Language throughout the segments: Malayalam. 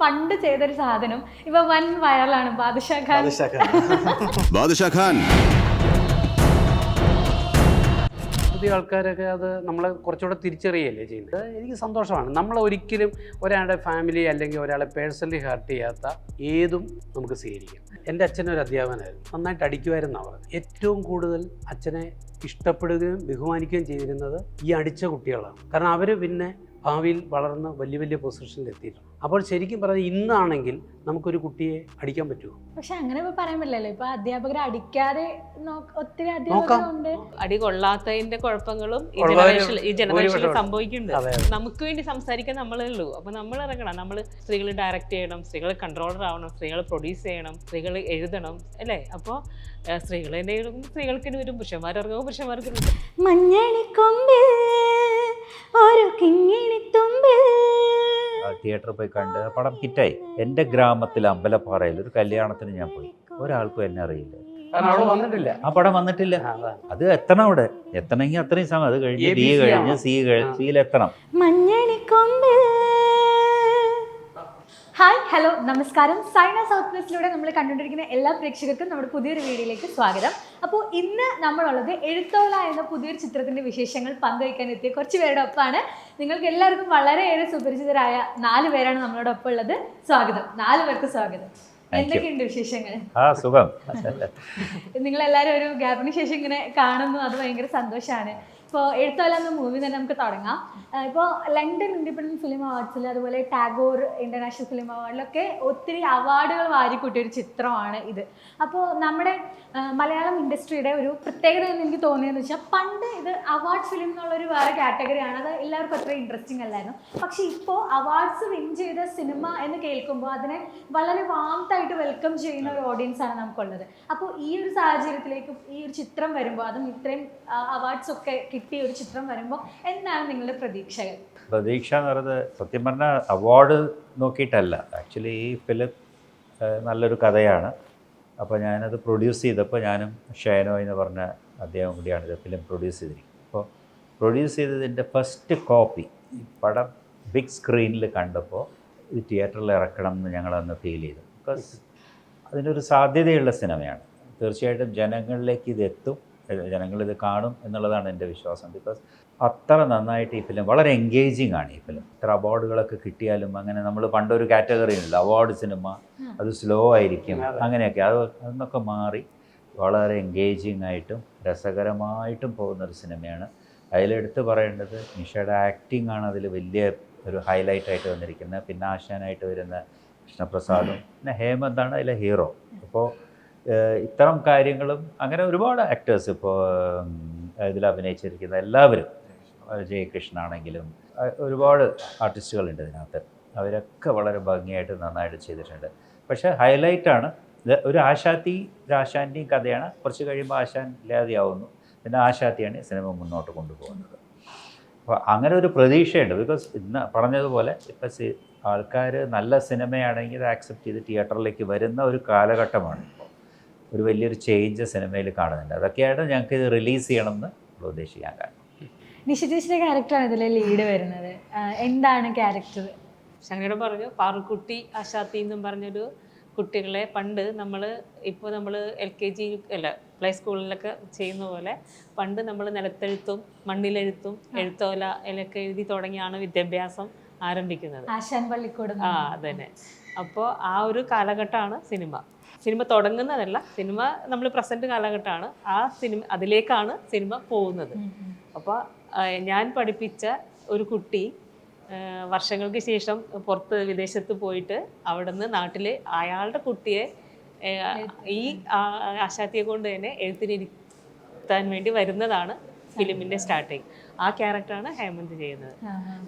പണ്ട് ചെയ്തൊരു സാധനം ഇപ്പൊ വൻ വൈറലാണ്. ബാദുഷാ ഖാൻ. പുതിയ ആൾക്കാരൊക്കെ അത് നമ്മളെ കുറച്ചുകൂടെ തിരിച്ചറിയല്ലേ ചെയ്യുന്നത്. എനിക്ക് സന്തോഷമാണ്. നമ്മൾ ഒരിക്കലും ഒരാളുടെ ഫാമിലി അല്ലെങ്കിൽ ഒരാളെ പേഴ്സണലി ഹർട്ട് ചെയ്യാത്ത ഏതും നമുക്ക് സ്വീകരിക്കാം. എൻ്റെ അച്ഛനൊരു അധ്യാപകനായിരുന്നു, നന്നായിട്ട് അടിക്കുമായിരുന്നാണ് പറഞ്ഞത്. ഏറ്റവും കൂടുതൽ അച്ഛനെ ഇഷ്ടപ്പെടുകയും ബഹുമാനിക്കുകയും ചെയ്തിരുന്നത് ഈ അടിച്ച കുട്ടികളാണ്. കാരണം അവർ പിന്നെ ഭാവിയിൽ വളർന്ന് വലിയ വലിയ പൊസിഷനിൽ എത്തിയിട്ടുണ്ട്. അപ്പോൾ ശരിക്കും പറഞ്ഞാൽ ഇന്നാണെങ്കിൽ നമുക്കൊരു കുട്ടിയെ അടിക്കാൻ പറ്റുമോ? പക്ഷെ അങ്ങനെ ഇപ്പൊ പറയാൻ പറ്റില്ലല്ലോ. ഇപ്പൊ അധ്യാപകരെ അടിക്കാതെ ഒത്തിരി അധ്യാപകരുണ്ട്. അടി കൊള്ളാത്തതിന്റെ കുഴപ്പങ്ങളും ഈ ജനറേഷനിൽ സംഭവിക്കുന്നുണ്ട്. നമുക്ക് വേണ്ടി സംസാരിക്കാൻ നമ്മളേ ഉള്ളൂ. അപ്പൊ നമ്മൾ ഇറങ്ങണം. നമ്മൾ സ്ത്രീകൾ ഡയറക്റ്റ് ചെയ്യണം, സ്ത്രീകൾ കൺട്രോളർ ആവണം, സ്ത്രീകൾ പ്രൊഡ്യൂസ് ചെയ്യണം, സ്ത്രീകൾ എഴുതണം അല്ലേ. അപ്പോൾ സ്ത്രീകൾ തന്നെ എഴുതും, സ്ത്രീകൾക്ക് വരും, പുരുഷന്മാരിറങ്ങും, പുരുഷന്മാർക്ക് തിയേറ്ററിൽ പോയി കണ്ട് പടം ഹിറ്റായി. എൻ്റെ ഗ്രാമത്തിൽ അമ്പലപ്പാറയിൽ ഒരു കല്യാണത്തിന് ഞാൻ പോയി. ഒരാൾക്കും എന്നെ അറിയില്ല. ആ പടം വന്നിട്ടില്ല. അത് എത്തണം, അവിടെ എത്തണമെങ്കിൽ അത്രയും സമയം. അത് കഴിഞ്ഞ് ഡി കഴിഞ്ഞ് സിയിലെത്തണം. ഹായ്, ഹലോ, നമസ്കാരം. സൈന സൗത്ത് വെസ്റ്റിലൂടെ നമ്മൾ കണ്ടുകൊണ്ടിരിക്കുന്ന എല്ലാ പ്രേക്ഷകർക്കും നമ്മുടെ പുതിയൊരു വീഡിയോയിലേക്ക് സ്വാഗതം. അപ്പോൾ ഇന്ന് നമ്മളുള്ളത് എഴുത്തോല എന്ന പുതിയൊരു ചിത്രത്തിൻ്റെ വിശേഷങ്ങൾ പങ്കുവയ്ക്കാൻ എത്തിയ കുറച്ച് പേരുടെ ഒപ്പമാണ്. നിങ്ങൾക്ക് എല്ലാവർക്കും വളരെയേറെ സുപരിചിതരായ 4 പേരാണ് നമ്മളോടൊപ്പം ഉള്ളത്. സ്വാഗതം, 4 പേർക്ക് സ്വാഗതം. എന്തൊക്കെയുണ്ട് വിശേഷങ്ങൾ? സുഖം. നിങ്ങളെല്ലാവരും ഒരു ഗ്യാപ്പിന് ശേഷം ഇങ്ങനെ കാണുന്നു, അത് ഭയങ്കര സന്തോഷമാണ്. ഇപ്പോൾ എഴുത്തോല എന്ന മൂവി തന്നെ നമുക്ക് തുടങ്ങാം. ഇപ്പോൾ ലണ്ടൻ ഇൻഡിപെൻഡൻറ്റ് ഫിലിം അവാർഡ്സിൽ, അതുപോലെ ടാഗോർ ഇൻ്റർനാഷണൽ ഫിലിം അവാർഡിലൊക്കെ ഒത്തിരി അവാർഡുകൾ വാരിക്കൂട്ടിയൊരു ചിത്രമാണ് ഇത്. അപ്പോൾ നമ്മുടെ മലയാളം ഇൻഡസ്ട്രിയുടെ ഒരു പ്രത്യേകത എന്ന് എനിക്ക് തോന്നിയതെന്ന് വെച്ചാൽ, പണ്ട് ഇത് അവാർഡ് ഫിലിം എന്നുള്ളൊരു വേറെ കാറ്റഗറിയാണ്. അത് എല്ലാവർക്കും അത്ര ഇൻട്രസ്റ്റിംഗ് അല്ലായിരുന്നു. പക്ഷേ ഇപ്പോൾ അവാർഡ്സ് വിൻ ചെയ്ത സിനിമ എന്ന് കേൾക്കുമ്പോൾ അതിനെ വളരെ വാംതായിട്ട് വെൽക്കം ചെയ്യുന്ന ഒരു ഓഡിയൻസാണ് നമുക്കുള്ളത്. അപ്പോൾ ഈ ഒരു സാഹചര്യത്തിലേക്ക് ഈ ഒരു ചിത്രം വരുമ്പോൾ, അതും ഇത്രയും അവാർഡ്സ് ഒക്കെ കിട്ടിയ ഒരു ചിത്രം വരുമ്പോൾ എന്താണ് നിങ്ങളുടെ പ്രതീക്ഷകൾ? പ്രതീക്ഷ എന്ന് പറയുന്നത് സത്യം പറഞ്ഞാൽ അവാർഡ് നോക്കിയിട്ടല്ല. ആക്ച്വലി ഈ ഫിലിം നല്ലൊരു കഥയാണ്. അപ്പോൾ ഞാനത് പ്രൊഡ്യൂസ് ചെയ്തപ്പോൾ, ഞാനും ഷൈനോ എന്ന് പറഞ്ഞ അദ്ദേഹം കൂടിയാണ് ഇത് ഫിലിം പ്രൊഡ്യൂസ് ചെയ്തിരിക്കുന്നത്. അപ്പോൾ പ്രൊഡ്യൂസ് ചെയ്തതിൻ്റെ ഫസ്റ്റ് കോപ്പി ഈ പടം ബിഗ് സ്ക്രീനിൽ കണ്ടപ്പോൾ ഇത് തിയേറ്ററിൽ ഇറക്കണം എന്ന് ഞങ്ങളന്ന് ഫീൽ ചെയ്തു. ബിക്കോസ് അതിനൊരു സാധ്യതയുള്ള സിനിമയാണ്. തീർച്ചയായിട്ടും ജനങ്ങളിലേക്ക് ഇത് എത്തും, ജനങ്ങളിത് കാണും എന്നുള്ളതാണ് എൻ്റെ വിശ്വാസം. ബിക്കോസ് അത്ര നന്നായിട്ട് ഈ ഫിലിം, വളരെ എൻഗേജിങ് ആണ് ഈ ഫിലിം. ഇത്ര അവാർഡുകളൊക്കെ കിട്ടിയാലും അങ്ങനെ നമ്മൾ പണ്ടൊരു കാറ്റഗറി ഉണ്ടല്ലോ, അവാർഡ് സിനിമ, അത് സ്ലോ ആയിരിക്കും, അങ്ങനെയൊക്കെ അതൊക്കെ മാറി വളരെ എൻഗേജിങ് ആയിട്ടും രസകരമായിട്ടും പോകുന്നൊരു സിനിമയാണ്. അതിലെടുത്ത് പറയേണ്ടത് നിഷയുടെ ആക്ടിങ് ആണ് അതിൽ വലിയ ഒരു ഹൈലൈറ്റായിട്ട് വന്നിരിക്കുന്നത്. പിന്നെ ആശാനായിട്ട് വരുന്ന കൃഷ്ണപ്രസാദും പിന്നെ ഹേമന്താണ് അതിലെ ഹീറോ. അപ്പോൾ ഇത്തരം കാര്യങ്ങളും അങ്ങനെ ഒരുപാട് ആക്ടേഴ്സ് ഇപ്പോൾ ഇതിൽ അഭിനയിച്ചിരിക്കുന്ന എല്ലാവരും, ജയകൃഷ്ണ ആണെങ്കിലും ഒരുപാട് ആർട്ടിസ്റ്റുകളുണ്ട് ഇതിനകത്ത്. അവരൊക്കെ വളരെ ഭംഗിയായിട്ട് നന്നായിട്ട് ചെയ്തിട്ടുണ്ട്. പക്ഷേ ഹൈലൈറ്റാണ് ഇത്. ഒരു ആശാൻ്റെയും കഥയാണ്. കുറച്ച് കഴിയുമ്പോൾ ആശാൻ ഇല്ലാതെയാവുന്നു, പിന്നെ ആശാത്തിയാണ് സിനിമ മുന്നോട്ട് കൊണ്ടുപോകുന്നത്. അപ്പോൾ അങ്ങനെ ഒരു പ്രതീക്ഷയുണ്ട്. ബിക്കോസ് ഇന്ന് പറഞ്ഞതുപോലെ ഇപ്പം ആൾക്കാർ നല്ല സിനിമയാണെങ്കിൽ ആക്സെപ്റ്റ് ചെയ്ത് തിയേറ്ററിലേക്ക് വരുന്ന ഒരു കാലഘട്ടമാണ്. ഒരു വലിയൊരു ചേഞ്ച് സിനിമയിൽ കാണുന്നുണ്ട്. അതൊക്കെയാണ് ഞങ്ങൾക്ക് ഇത് റിലീസ് ചെയ്യണമെന്ന് ഉദ്ദേശിക്കാൻ കാരണം. നിഷ ചേച്ചിയുടെ ക്യാരക്ടറാണ് ഇതിൽ ലീഡ് വരുന്നത്. എന്താണ് ക്യാരക്ടർ? ശങ്കരൻ പറഞ്ഞു, പാറുക്കുട്ടി ആശാത്തി എന്നും പറഞ്ഞൊരു കുട്ടികളെ പണ്ട് ഇപ്പോൾ നമ്മൾ LKG അല്ല പ്ലേ സ്കൂളിലൊക്കെ ചെയ്യുന്ന പോലെ പണ്ട് നമ്മൾ നിലത്തെഴുത്തും മണ്ണിലെഴുത്തും എഴുത്തോല അതിലൊക്കെ എഴുതി തുടങ്ങിയാണ് വിദ്യാഭ്യാസം ആരംഭിക്കുന്നത്. ആശാൻ പള്ളിക്കൂട്. അതന്നെ. അപ്പോൾ ആ ഒരു കാലഘട്ടമാണ് സിനിമ തുടങ്ങുന്നതല്ല, സിനിമ നമ്മൾ പ്രസൻറ്റ് കാലഘട്ടമാണ്. അതിലേക്കാണ് സിനിമ പോകുന്നത്. അപ്പോൾ ഞാൻ പഠിപ്പിച്ച ഒരു കുട്ടി വർഷങ്ങൾക്ക് ശേഷം വിദേശത്ത് പോയിട്ട് അവിടെ നിന്ന് നാട്ടിൽ അയാളുടെ കുട്ടിയെ ഈ ആശാത്തിയെ കൊണ്ട് തന്നെ എഴുത്തിനിരുത്താൻ വേണ്ടി വരുന്നതാണ് ഫിലിമിൻ്റെ സ്റ്റാർട്ടിങ്. ആ ക്യാരക്ടറാണ് ഹേമന്ത് ചെയ്യുന്നത്.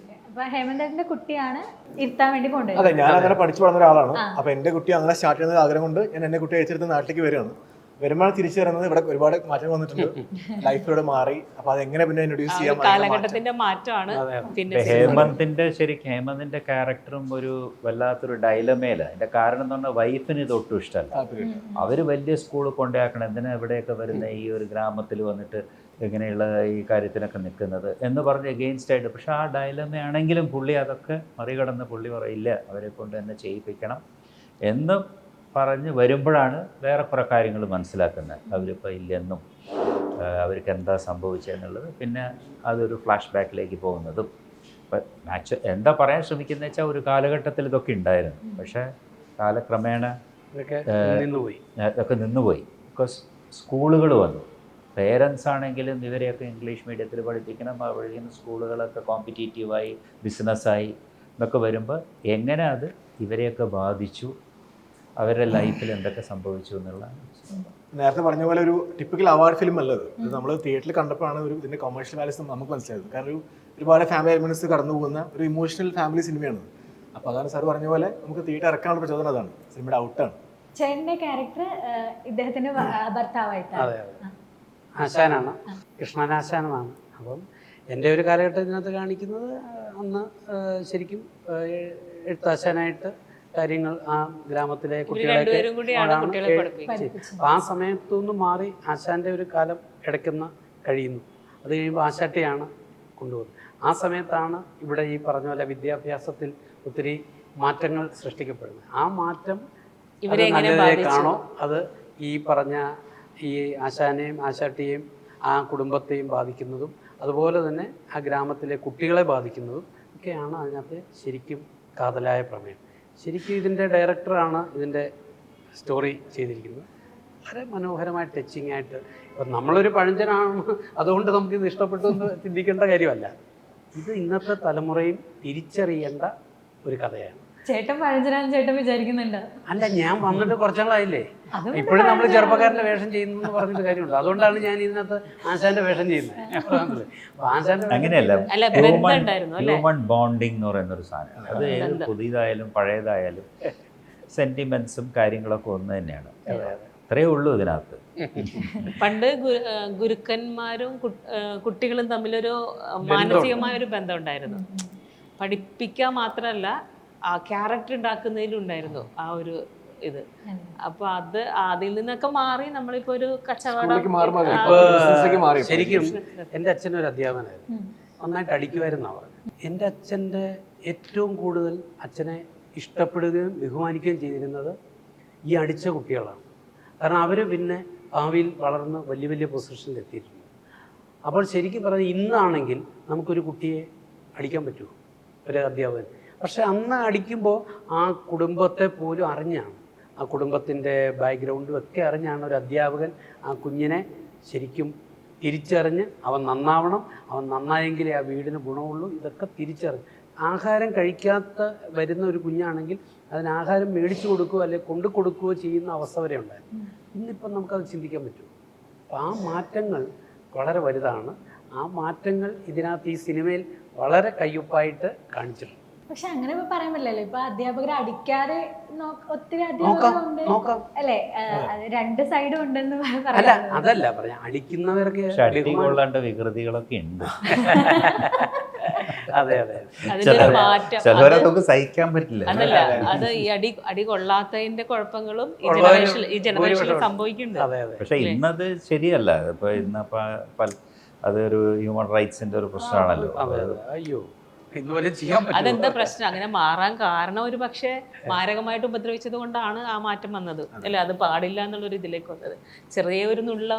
ഹേമന്തിന്റെ കുട്ടിയാണ് ഇരുത്താൻ വേണ്ടി പോകേണ്ടത്. അതെ, ഞാൻ അങ്ങനെ പഠിച്ചു വളർന്ന ഒരാളാണ്. അപ്പോൾ എൻ്റെ കുട്ടി അങ്ങനെ സ്റ്റാർട്ട് ചെയ്യുന്ന ആഗ്രഹം കൊണ്ട് ഞാൻ എൻ്റെ കുട്ടിയെ അയച്ചെടുത്ത് നാട്ടിലേക്ക് വരികയാണ്. വരുമ്പോൾ തിരിച്ചു വരുന്നത് ഇവിടെ ഒരുപാട് മാറ്റം വന്നിട്ടുണ്ട്, ലൈഫിലൂടെ മാറി. അപ്പോൾ അതെങ്ങനെ പിന്നെ ഇൻട്രൊഡ്യൂസ് ചെയ്യാൻ കാലഘട്ടത്തിന്റെ മാറ്റമാണ്. പിന്നെ ഹേമന്തിന്റെ ക്യാരക്ടറും ഒരു വല്ലാത്തൊരു ഡൈലമേല. അതിന്റെ കാരണം എന്ന് പറഞ്ഞാൽ വൈഫിന് ഇത് ഒട്ടും ഇഷ്ടമല്ല. അവര് വലിയ സ്കൂളിൽ കൊണ്ടാക്കണം, എന്തിനാ ഇവിടെയൊക്കെ വരുന്ന ഈ ഒരു ഗ്രാമത്തിൽ വന്നിട്ട് ഇങ്ങനെയുള്ള ഈ കാര്യത്തിനൊക്കെ നിൽക്കുന്നത് എന്ന് പറഞ്ഞ് എഗെയിൻസ്റ്റ് ആയിട്ട്. പക്ഷേ ആ ഡയലമയാണെങ്കിലും പുള്ളി അതൊക്കെ മറികടന്ന് പുള്ളി പറയില്ല, അവരെ കൊണ്ട് തന്നെ ചെയ്യിപ്പിക്കണം എന്ന് പറഞ്ഞ് വരുമ്പോഴാണ് വേറെ കുറേ കാര്യങ്ങൾ മനസ്സിലാക്കുന്നത്. അവരിപ്പോൾ ഇല്ലെന്നും അവർക്ക് എന്താ സംഭവിച്ചതെന്നുള്ളത്, പിന്നെ അതൊരു ഫ്ലാഷ് ബാക്കിലേക്ക് പോകുന്നതും. ഇപ്പം എന്താ പറയാൻ ശ്രമിക്കുന്നത് വെച്ചാൽ ഒരു കാലഘട്ടത്തിൽ ഇതൊക്കെ ഉണ്ടായിരുന്നു, പക്ഷേ കാലക്രമേണ ഇതൊക്കെ നിന്നുപോയി. ഇതൊക്കെ നിന്നുപോയി. ബിക്കോസ് സ്കൂളുകൾ വന്നു, പേരൻസ് ആണെങ്കിലും ഇവരെയൊക്കെ ഇംഗ്ലീഷ് മീഡിയത്തിൽ പഠിപ്പിക്കണം, പഠിക്കുന്ന സ്കൂളുകളൊക്കെ കോമ്പറ്റീറ്റീവായി ബിസിനസ്സായി എന്നൊക്കെ വരുമ്പോൾ എങ്ങനെ അത് ഇവരെയൊക്കെ ബാധിച്ചു, അവരുടെ ലൈഫിൽ എന്തൊക്കെ സംഭവിച്ചു എന്നുള്ള. നേരത്തെ പറഞ്ഞ പോലെ ഒരു ടിപ്പിക്കൽ അവാർഡ് ഫിലിം അല്ലത്. ഇത് നമ്മൾ തിയേറ്ററിൽ കണ്ടപ്പോഴാണ് ഒരു ഇതിന്റെ കൊമേഴ്ഷ്യൽ വാല്യൂസ് നമുക്ക് മനസ്സിലായത്. കാരണം ഒരുപാട് ഫാമിലി എലിമെന്റ്സ് കടന്നു പോകുന്ന ഒരു ഇമോഷണൽ ഫാമിലി സിനിമയാണ്. അപ്പോൾ അതാണ് സാർ പറഞ്ഞ പോലെ നമുക്ക് തിയേറ്റർ ഇറക്കാനുള്ള പ്രചോദനം അതാണ്, സിനിമയുടെ ഔട്ടാണ്. ചേട്ടന്റെ ക്യാരക്ടർ ഇദ്ദേഹത്തിന്റെ ഭർത്താവായിട്ടാണ്. അതെ അതെ, ആശാനാണ്, കൃഷ്ണനാശാനാണ്. അപ്പം എൻ്റെ ഒരു കാലഘട്ടം ഇതിനകത്ത് കാണിക്കുന്നത് അന്ന് ശരിക്കും എഴുത്താശാനായിട്ട് കാര്യങ്ങൾ ആ ഗ്രാമത്തിലെ രണ്ടുപേരും കൂടിയാണ് കുട്ടികളെ കുട്ടികളെയൊക്കെ അപ്പം ആ സമയത്തുനിന്ന് മാറി ആശാൻ്റെ ഒരു കാലം ഇടയ്ക്കുന്ന കഴിയുന്നു. അത് കഴിയുമ്പോൾ ആശാട്ടിയാണ് കൊണ്ടുപോകുന്നത്. ആ സമയത്താണ് ഇവിടെ ഈ പറഞ്ഞ പോലെ വിദ്യാഭ്യാസത്തിൽ ഒത്തിരി മാറ്റങ്ങൾ സൃഷ്ടിക്കപ്പെടുന്നത്. ആ മാറ്റം നല്ലതിലേക്കാണോ അത് ഈ പറഞ്ഞ ഈ ആശാനെയും ആശാട്ടിയെയും ആ കുടുംബത്തെയും ബാധിക്കുന്നതും അതുപോലെ തന്നെ ആ ഗ്രാമത്തിലെ കുട്ടികളെ ബാധിക്കുന്നതും ഒക്കെയാണ് അതിനകത്ത് ശരിക്കും കാതലായ പ്രമേയം. ശരിക്കും ഇതിൻ്റെ ഡയറക്ടറാണ് ഇതിൻ്റെ സ്റ്റോറി ചെയ്തിരിക്കുന്നത്. വളരെ മനോഹരമായി ടച്ചിങ് ആയിട്ട്. ഇപ്പം നമ്മളൊരു പഴഞ്ചനാണ് അതുകൊണ്ട് നമുക്കിത് ഇഷ്ടപ്പെട്ടു എന്ന് ചിന്തിക്കേണ്ട കാര്യമല്ല. ഇത് ഇന്നത്തെ തലമുറയും തിരിച്ചറിയേണ്ട ഒരു കഥയാണ്. ചേട്ടൻ പഴഞ്ചനാന്ന് ചേട്ടൻ വിചാരിക്കുന്നുണ്ട്? അല്ല, ഞാൻ വന്നിട്ട് കുറച്ചാളായില്ലേ, ഇപ്പോഴും നമ്മൾ ചെറുപ്പക്കാരൻ്റെ വേഷം ചെയ്യുന്നു എന്ന് പറഞ്ഞിട്ട് കാര്യമുണ്ട്. അതുകൊണ്ടാണ് ഞാൻ ഇതിനകത്ത് ആശാന്റെ വേഷം ചെയ്യുന്നത്. അങ്ങനെയല്ല, ഹ്യൂമൻ ബോണ്ടിങ് എന്ന് പറയുന്നൊരു സാധനം. അത് ഏത് പുതിയതായാലും പഴയതായാലും സെന്റിമെന്റ്സും കാര്യങ്ങളൊക്കെ ഒന്ന് തന്നെയാണ്. അത്രയേ ഉള്ളൂ ഇതിനകത്ത്. പണ്ട് ഗുരുക്കന്മാരും കുട്ടികളും തമ്മിലൊരു മാനസികമായ ഒരു ബന്ധം ഉണ്ടായിരുന്നു. പഠിപ്പിക്കുക മാത്രമല്ല, ആ ക്യാരക്ടർ ഉണ്ടാക്കുന്നതിലുണ്ടായിരുന്നു ആ ഒരു ഇത്. അപ്പൊ അത് അതിൽ നിന്നൊക്കെ മാറി നമ്മളിപ്പോ ഒരു കച്ചവടം. ശരിക്കും എൻ്റെ അച്ഛനൊരു അധ്യാപകനായിരുന്നു, നന്നായിട്ട് അടിക്കുമായിരുന്നു അവർ. എൻ്റെ അച്ഛൻ്റെ ഏറ്റവും കൂടുതൽ അച്ഛനെ ഇഷ്ടപ്പെടുകയും ബഹുമാനിക്കുകയും ചെയ്തിരുന്നത് ഈ അടിച്ച കുട്ടികളാണ്. കാരണം അവർ പിന്നെ ഭാവിയിൽ വളർന്ന് വലിയ വലിയ പൊസിഷനിൽ എത്തിയിട്ടുണ്ട്. അപ്പോൾ ശരിക്കും പറഞ്ഞാൽ ഇന്നാണെങ്കിൽ നമുക്കൊരു കുട്ടിയെ അടിക്കാൻ പറ്റുമോ, ഒരു അധ്യാപകൻ? പക്ഷെ അന്ന് അടിക്കുമ്പോൾ ആ കുടുംബത്തെ പോലും അറിഞ്ഞാണ്, ആ കുടുംബത്തിൻ്റെ ബാക്ക്ഗ്രൗണ്ടും ഒക്കെ അറിഞ്ഞാണ് ഒരു അധ്യാപകൻ ആ കുഞ്ഞിനെ ശരിക്കും തിരിച്ചറിഞ്ഞ് അവൻ നന്നാവണം, അവൻ നന്നായെങ്കിലേ ആ വീടിന് ഗുണമുള്ളൂ, ഇതൊക്കെ തിരിച്ചറിഞ്ഞ്. ആഹാരം കഴിക്കാത്ത വരുന്ന ഒരു കുഞ്ഞാണെങ്കിൽ അതിന് ആഹാരം മേടിച്ചു കൊടുക്കുകയോ അല്ലെങ്കിൽ കൊണ്ടു കൊടുക്കുകയോ ചെയ്യുന്ന അവസ്ഥ വരെ ഉണ്ടായിരുന്നു. ഇന്നിപ്പം നമുക്കത് ചിന്തിക്കാൻ പറ്റും. അപ്പം ആ മാറ്റങ്ങൾ വളരെ വലുതാണ്. ആ മാറ്റങ്ങൾ ഇതിനകത്ത് ഈ സിനിമയിൽ വളരെ കയ്യൊപ്പായിട്ട് കാണിച്ചിട്ടുണ്ട്. പക്ഷെ അങ്ങനെ പറയാൻ പറ്റില്ലല്ലോ. ഇപ്പൊ അധ്യാപകരെ അടിക്കാതെ ഒത്തിരി അധ്യാപകരുണ്ട് അല്ലേ? രണ്ട് സൈഡും ഉണ്ടെന്ന് പറയാം. അതല്ല പറയാം, അടിക്കുന്നവർക്ക് വികൃതികളൊക്കെ ഉണ്ട്. അതെ അതെ, മാറ്റം സഹിക്കാൻ പറ്റില്ല. അതല്ല, അത് ഈ അടി കൊള്ളാത്തതിന്റെ കുഴപ്പങ്ങളും ഈ ജനറേഷനിൽ സംഭവിക്കുന്നുണ്ട്. പക്ഷെ ഇന്നത് ശരിയല്ല. ഇപ്പൊ ഇന്നപ്പോ അതൊരു ഹ്യൂമൻ റൈറ്റ്സിന്റെ ഒരു പ്രശ്നമാണല്ലോ. അയ്യോ, അതെന്താ പ്രശ്നം? അങ്ങനെ മാറാൻ കാരണം ഒരു പക്ഷേ മാരകമായിട്ട് ഉപദ്രവിച്ചത് കൊണ്ടാണ് ആ മാറ്റം വന്നത് അല്ലെ? അത് പാടില്ല എന്നുള്ളൊരു ഇതിലേക്ക് വന്നത്. ചെറിയ ഒരു നുള്ള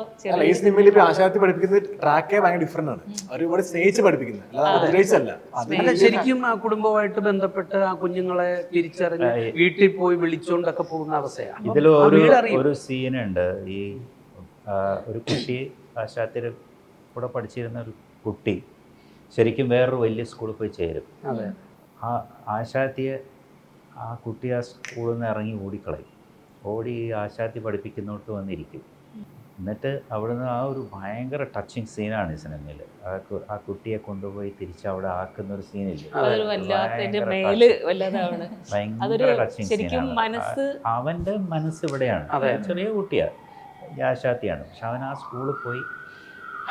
ആശാത്തി പഠിപ്പിക്കുന്നത് ട്രാക്കേ ഭയങ്കര ഡിഫറെന്റ് ആണ്. ഒരുപാട് സ്നേഹിച്ച് പഠിപ്പിക്കുന്നത് ശരിക്കും ആ കുടുംബമായിട്ട് ബന്ധപ്പെട്ട് ആ കുഞ്ഞുങ്ങളെ തിരിച്ചറിഞ്ഞ് വീട്ടിൽ പോയി വിളിച്ചുകൊണ്ടൊക്കെ പോകുന്ന അവസ്ഥയാണ്. ഇതിൽ ഒരു സീനുണ്ട്. ഈ ഒരു കുട്ടി, ആശാത്തിയുടെ കൂടെ പഠിച്ചിരുന്ന ഒരു കുട്ടി ശരിക്കും വേറൊരു വലിയ സ്കൂളിൽ പോയി ചേരും. ആ ആശാത്തിയെ ആ കുട്ടി ആ സ്കൂളിൽ നിന്ന് ഇറങ്ങി ഓടിക്കളയും. ഓടി ആശാത്തി പഠിപ്പിക്കുന്നോട്ട് വന്നിരിക്കും. എന്നിട്ട് അവിടുന്ന് ആ ഒരു ഭയങ്കര ടച്ചിങ് സീനാണ് ഈ സിനിമയിൽ. ആ കുട്ടിയെ കൊണ്ടുപോയി തിരിച്ചവിടെ ആക്കുന്ന ഒരു സീനില്ലേ, ഭയങ്കര ടച്ചിങ് സീനാണ്. അവൻ്റെ മനസ്സ് ഇവിടെയാണ്, ചെറിയ കുട്ടിയാണ്, ആശാത്തിയാണ്. പക്ഷെ അവൻ ആ സ്കൂളിൽ പോയി